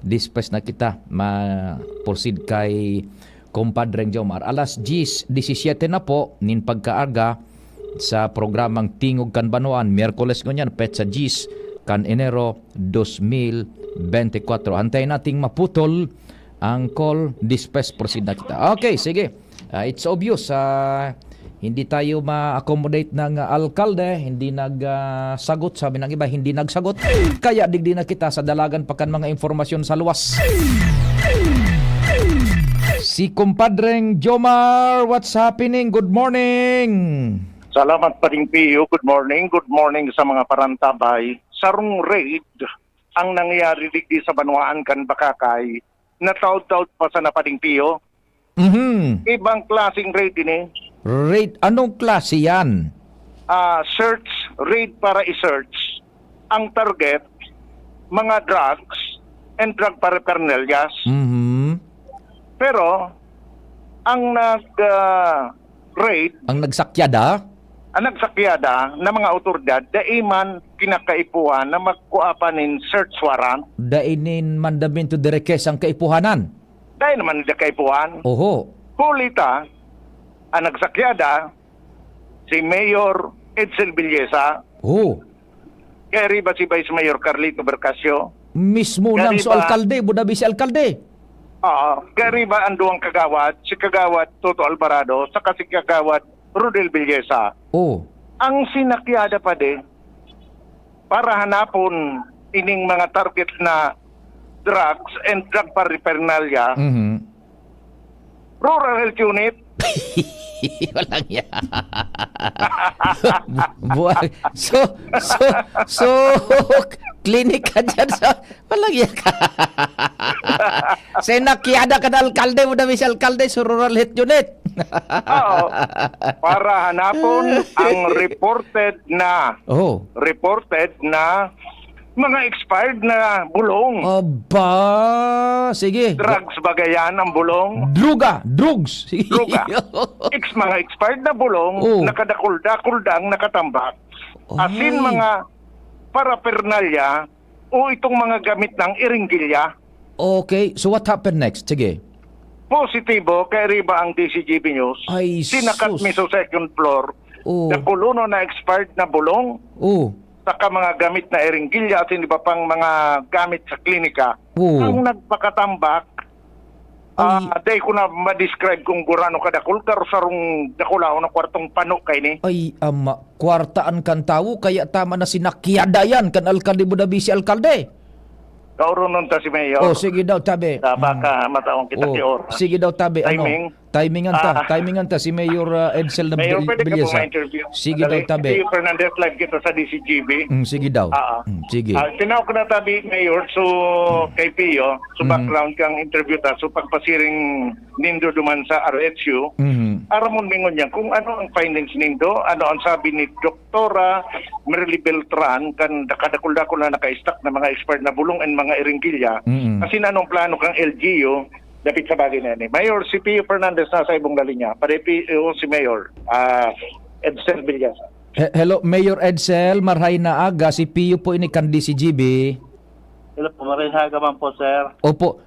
dispatch na kita ma-proceed kay kumpadreng Jomar. Alas 17 na po nin pagkaarga sa programang Tingog kan Banwaan. Miyerkules ngunyan, petsa 10 kan Enero 2024. Antayin nating maputol ang call, dispatch, proceed na kita. Okay, sige. It's obvious. Hindi tayo ma-accommodate ng alkalde, hindi nagsagot, sabi ng iba, hindi nagsagot. Kaya digdi na kita sa dalagan pakan mga informasyon sa luwas. Si kumpadreng Jomar, what's happening? Good morning! Salamat pa rin, Pio. Good morning sa mga parantabay. Sarong raid ang nangyayari digdi sa Banwaan kan Bakakay, nataod-taod pa sa napading, Pio. Ibang klaseng raid ini. Raid? Anong klase yan? Search, raid para i-search. Ang target, mga drugs and drug paraphernalias. Pero, ang nag-raid, ang nagsakyada na mga otoridad, daiman kinakaipuhan na magkuapanin search warrant. Dainin mandamin to the request ang kaipuhanan. Dahil naman nila kaipuhan. Oho. Hulita, ang nagsakyada, si Mayor Edsel Villesa. Kaya riba si Vice Mayor Carlito Bercasio. Mismo ng so alkalde, budabi si alkalde. Kaya riba ang duwang kagawad, si kagawad Toto Alvarado, saka si kagawad Rodel Villesa. Ang sinakyada pa para hanapon ining mga target na drugs and drug paraphernalia. Rural Health Unit. Walang yan. So, klinik ka dyan sa... Walang yan ka. Sinakyada ka na alkalde mo na si alkalde sa Rural Health Unit. Para hanapon ang reported na mga expired na bulong. Aba, sige. Drugs bagayan ang bulong. Drugs. Druga. Mga expired na bulong, nakadakul-dakuldang, nakatambak. Asin mga paraphernalia o itong mga gamit ng iringgilya. Okay, so what happened next? Sige. Positibo, kay riba ang DCGB News. Sinakat mi sa second floor. Nakuluno na expired na bulong. Saka mga gamit na iringgilya at hindi pa pang mga gamit sa klinika. Ang nagpakatambak, day ko na ma-describe kung gurano kadakul, karo sarong dakulao na kwartong pano kay ni. Ay, kwartaan kan tao, kaya tama na sinakyada yan kan alkalde Budabi si alkalde. Kaurunon ta si Mayor. Oh, sige daw tabi. Baka mataong kita Oh, si Or. sige daw tabi. Timing. Timingan ta si Mayor Edsel na Mayor, pwede ka po Bilyasa. ma-interview. Sige daw tabi. Si Fernandez live kita sa DCGB. Sige daw. Sige. Tinawag ko na tabi, Mayor, so kay Pio, so background kang interview ta, so pagpasiring nindo duman sa RHU, aramon mingon niya kung ano ang findings nindo, ano ang sabi ni Doktora Merly Beltran, kan kadakul-dakul na naka-stack na mga expert na bulong and mga iringgilya, kasi na anong plano kang LGU, dapit sa bagay na yan. Mayor, si Pio Fernandez nasa ibong linya. Pare Pio, si Mayor, Edsel Villasa. Hello, Mayor Edsel, marhay na aga. Si Pio po ini kan DCGB. Hello po, maraming hagaman po, sir. Opo.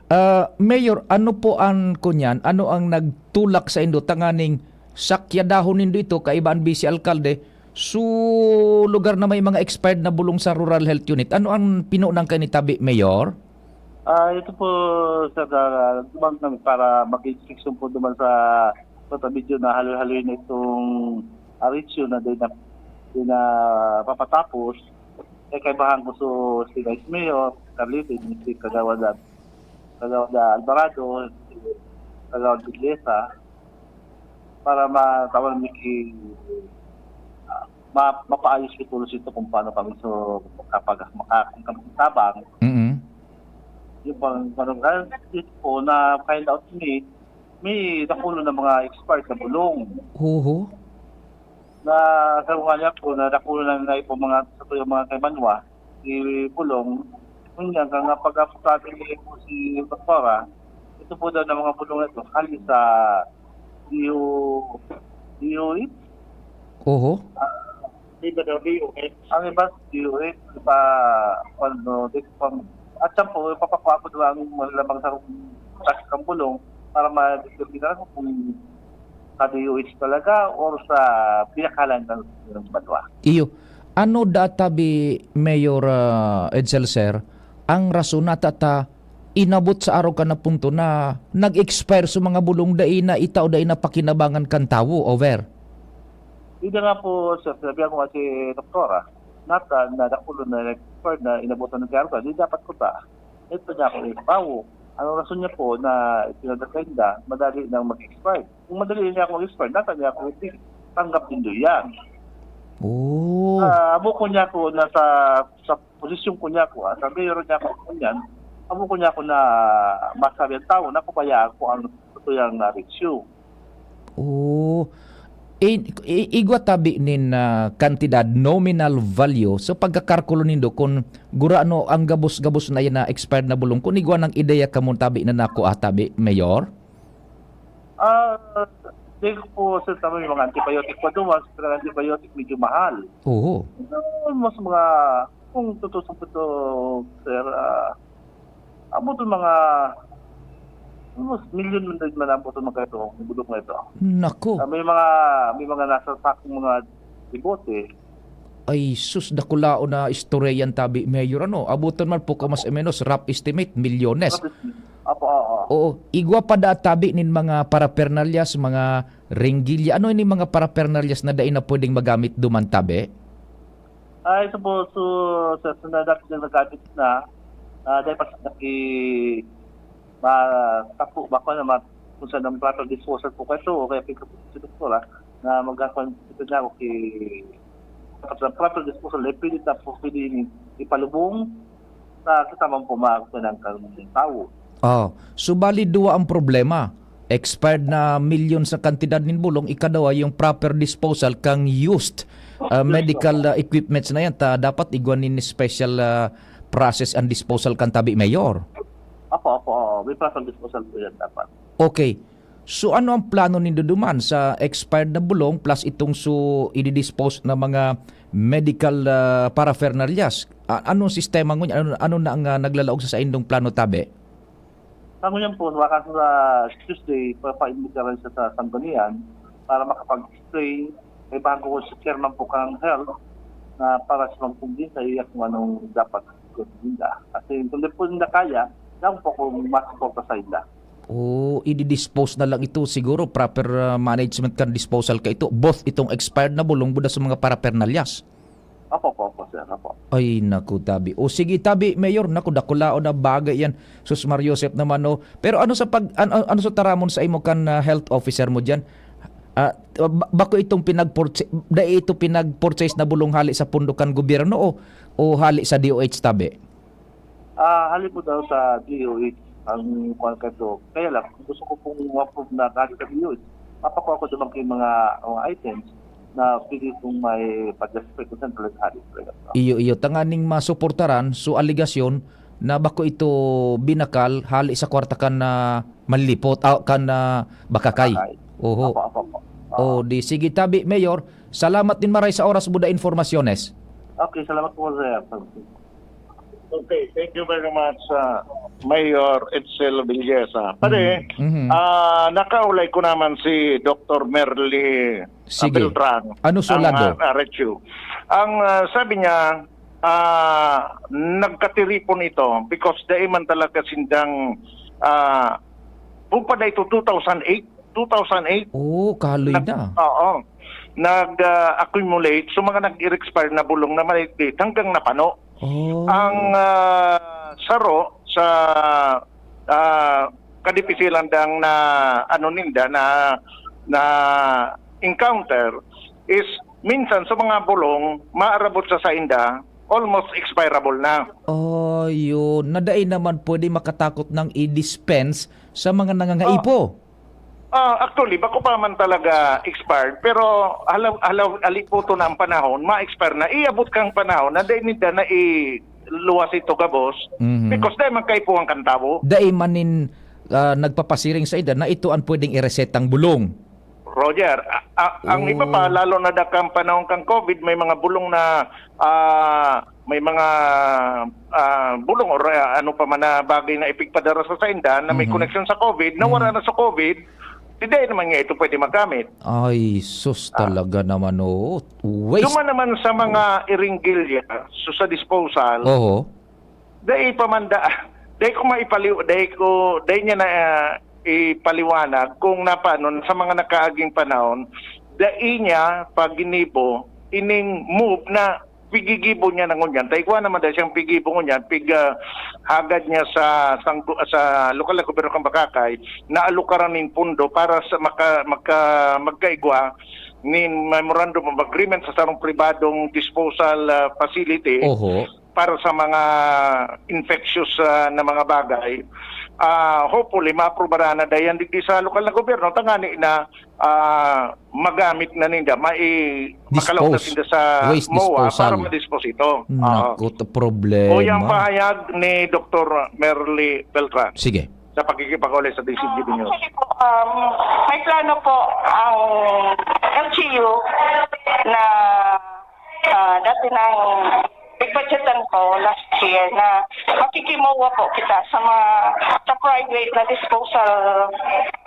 Mayor, ano po ang kunyan? Ano ang nagtulak sa indo? Tanganing sakyadahon nindo ito, kaibaan si Alkalde, su lugar na may mga expired na bulong sa Rural Health Unit. Ano ang pinunang kanitabi, Mayor? Ito po, sir, dumang namin para mag-instruction po duman sa video na halo-halo na itong RHU na din na papatapos. Kay bahang gusto si Vice Mayor, Carlitin, si Kagawad Alvarado, si Kagawad Biglesa, para matawan ni mapaayos ito kung paano kami so kapag makakabang. Yung parang dito po na find out may nakulo ng mga expired na bulong. Na sabi niya po na nakulo na po mga sa yung mga kay Manwa, si Bulong, kung yan, nga pag-apusabi niya po si Doktora, ito po daw ng mga bulong na ito, hali sa DOE. Ang iba, DOE, iba, at siya po, ipapakuha po doon ang malamang sa kang bulong para ma-determine kung ka-DOH talaga or sa pinakalan ng Banwa. Iyo, ano databi, Mayor Edsel, sir, ang rason na tata inabot sa araw ka na punto na nag-expire sa mga bulong dai na itaw dai na pakinabangan kan tawo, over? Hindi nga po, sir, sabihan ko kasi Doktora, nata na nakulo na expert na inabutan ng kaya hindi dapat ko ta. Ito niya ako ipawo. Ano rason niya po na pinagkakainda, madali nang mag-expire. Kung madali niya ako mag-expire, nata niya ako tanggap din doon yan. Amo ko niya ko na sa posisyon ko niya ko, sa mayor niya ko yan, amo ko niya ko na masabi ang tao na kupaya ko ang ito yung ratio. Igwa tabi nin kantidad nominal value so pagkakarkulo nindo kung gurano ang gabos-gabos na yan na expired na bulong kung igwa ng ideya ka mong tabi na nako tabi, Mayor? Hindi ko po sa tama yung mga antibiotic pa doon, pero antibiotic medyo mahal. Mas mga, kung tutusong po ito, sir, amo ito mga million man lang po ito magkaito, yung bulong na ito. Nako. May mga nasa sakong mga dibote. Ay, sus, dakulao na istoryan tabi, Mayor, ano? Abutan man po ka mas menos, rough estimate, milyones. Oo, igwa pa da tabi nin mga parapernalyas, mga ringgilya. Ano ini mga parapernalyas na dai na pwedeng magamit duman tabi? Ito po, sa dapat na nagamit na, dahil pa sa matapo ba ko na kung saan ang proper disposal po kayo o kaya pick up si Doktora na magkakaroon ito niya ako sa proper disposal ay pilit na po pwede ipalubong sa kasamang pumakot ng tao. Subali dua ang problema. Expired na milyon sa kantidad nin bulong, ikadawa yung proper disposal kang used medical equipments na yan. Dapat igwanin ni special process and disposal kan tabi, Mayor. May proper disposal po yan dapat. Okay. So ano ang plano nindo duman sa expired na bulong plus itong i-dispose na mga medical paraphernalias? Anong sistema ngunyan? Ano na ang naglalaog sa indong plano tabi? Ang ngunyan po, wakas sa Tuesday, pa-imbita rin sa Sanggunian para makapag-explain may bago ko sa chairman po kang health na para sa magpundin sa iya kung anong dapat gawin. Kasi kung di po nila kaya, lang po kung mas-suporta sa ila. I-dispose na lang ito siguro, proper management kan disposal ka ito, both itong expired na bulong buda sa mga parapernalyas. Opo, sir. Opo. Ay, naku, Tabi. O sige, Tabi, Mayor, naku, dakulao na bagay yan. Sus Mar Joseph naman, no. Pero ano sa ano sa taramon sa imo kan health officer mo diyan? Bako itong pinag-purchase na bulong hali sa pundukan gobyerno o hali sa DOH, Tabi? Hali po daw sa DOH ang kwalkado. Kaya lang, gusto ko pong ma-approve na kahit sa DOH, mapakuha ko naman kayong mga items na pili kong may pag-respect sa central hali. Iyo, tanganing masuportaran so aligasyon na bako ito binakal hali sa kwarta kan na malipot kan na bakakay. Oho. O di sige, Tabi, Mayor, salamat din maray sa oras buda informasyones. Okay, salamat po, sir. Okay, thank you very much, Mayor Edsel Villesa. Pare, nakaulay ko naman si Dr. Merly Beltran. Ano sulado? Ang sabi niya, nagkatiripon ito because daiman talaga sindang pupada ito 2008. Oh, kaloy na. Oo. Nag-accumulate so mga nag-expire na bulong na maliit hanggang napano. Ang saro sa kadipisilan dang na ninda na encounter is minsan sa mga bulong maarabot sa inda almost expirable na. Oh, yun. Nadaay naman pwede makatakot ng i-dispense sa mga nangangaipo. Actually, bako pa man talaga expired, pero aliputo na ang panahon, ma-expire na, iabot kang panahon na dahil nida na iluwas ito gabos, because dahil magkaipo ang kantabo. Dahil manin nagpapasiring sa ida na ito ang pwedeng i-resetang bulong. Roger, ang iba pa, lalo na dakang panahon kang COVID, may mga bulong na bulong or ano pa man na bagay na ipigpadara sa inda na may connection sa COVID, nawara na sa COVID, hindi naman nga ito pwede magamit. Ay, sus talaga naman, waste. Duma naman sa mga iringgilya, so sa disposal, dahil pamanda, dahil niya na ipaliwanag kung napano sa mga nakaaging panahon, dahil niya pag ginibo, ining move na pigigibo niya ng unyan. Taikwa naman dahil siyang pigibo ngunyan, hagad niya sa lokal na gobyerno kang Bakakay na alukaran ng pundo para sa magkaigwa ni memorandum of agreement sa sarong pribadong disposal facility para sa mga infectious na mga bagay. Hopefully, ma-approbara na dayan digdi sa lokal na gobyerno, tangani na magamit na ninda, makalaw na sinda sa MOA para ma-dispose ito. Naku, problema. O yung pahayag ni Dr. Merly Beltran. Sige. Sa pagkikipag-uli sa DCGB News. May plano po ang LGU na dati ng budgetan ko last year na makikimawa po kita sa private na disposal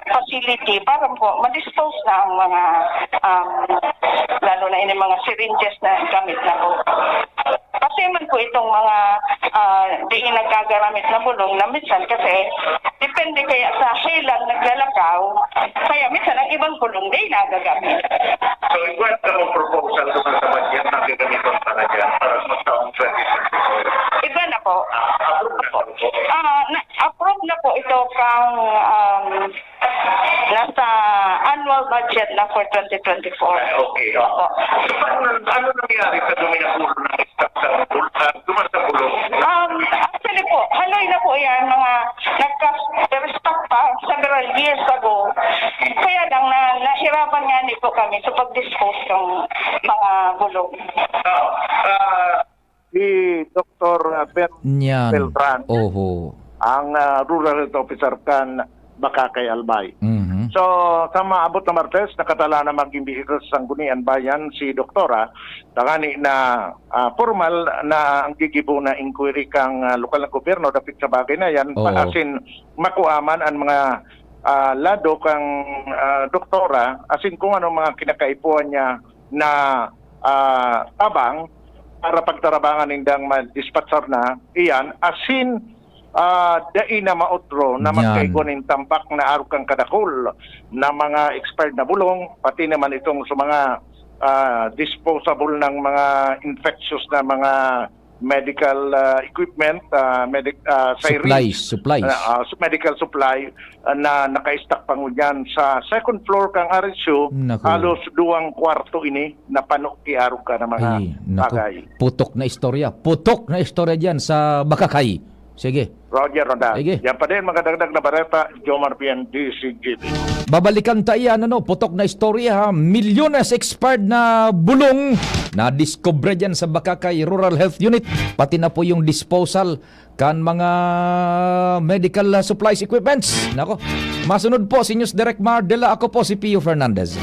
facility para po ma-dispose na ang mga lalo na ini mga syringes na gamit na po. Kasi man po itong mga di nagkagaramit na bulong na minsan kasi depende kaya sa hilang naglalakaw kaya minsan ang ibang bulong di nagagamit. So, igual ka mong proposal naman sa budget na gagamitin talaga para sa taong 2024? Iba na po. Approve na po ito kang nasa annual budget na for 2024. Okay. Ano nangyari sa dumi na pulo ng stock sa bulong? Actually po, haloy na po yan, mga nagka-restock pa several years ago. Kaya lang nahirapan nga ni po kami sa pag-dispose ng mga bulong. Si Dr. Beltran, ang Rural Health Officer kan Bakakay Albay. So, sa maabot na Martes, nakatala na mag-imbisita sa Sanggunian Bayan si Doktora, tangani na formal na ang gigibo na inquiry kang lokal na gobyerno dapit sa bagay na yan, asin makuaman ang mga lado kang Doktora, asin kung ano mga kinakaipuan niya na tabang para pagtarabangan nindang ma-dispatcher na iyan, asin dai na mautro na magkaigunin tampak na arukang kadakol na mga expired na bulong, pati naman itong sa mga disposable ng mga infectious na mga medical equipment, supplies. Medical supply na naka-stack pa ngunyan sa second floor kang RSU. Naku. Halos 2/4 ini na panuktiarog ka na mga bagay. Putok na istorya dyan sa Bakakay. Sige. Roger, Ronda. Sige. Yan pa din mga dagdag na bareta, Jomar Pian, DCGB. Babalikan tayo, putok na istorya ha. Milyones expired na bulong na discover dyan sa Bakakay Rural Health Unit. Pati na po yung disposal kan mga medical supplies equipments. Nako, masunod po si News Direct Mar Dela. Ako po si Pio Fernandez.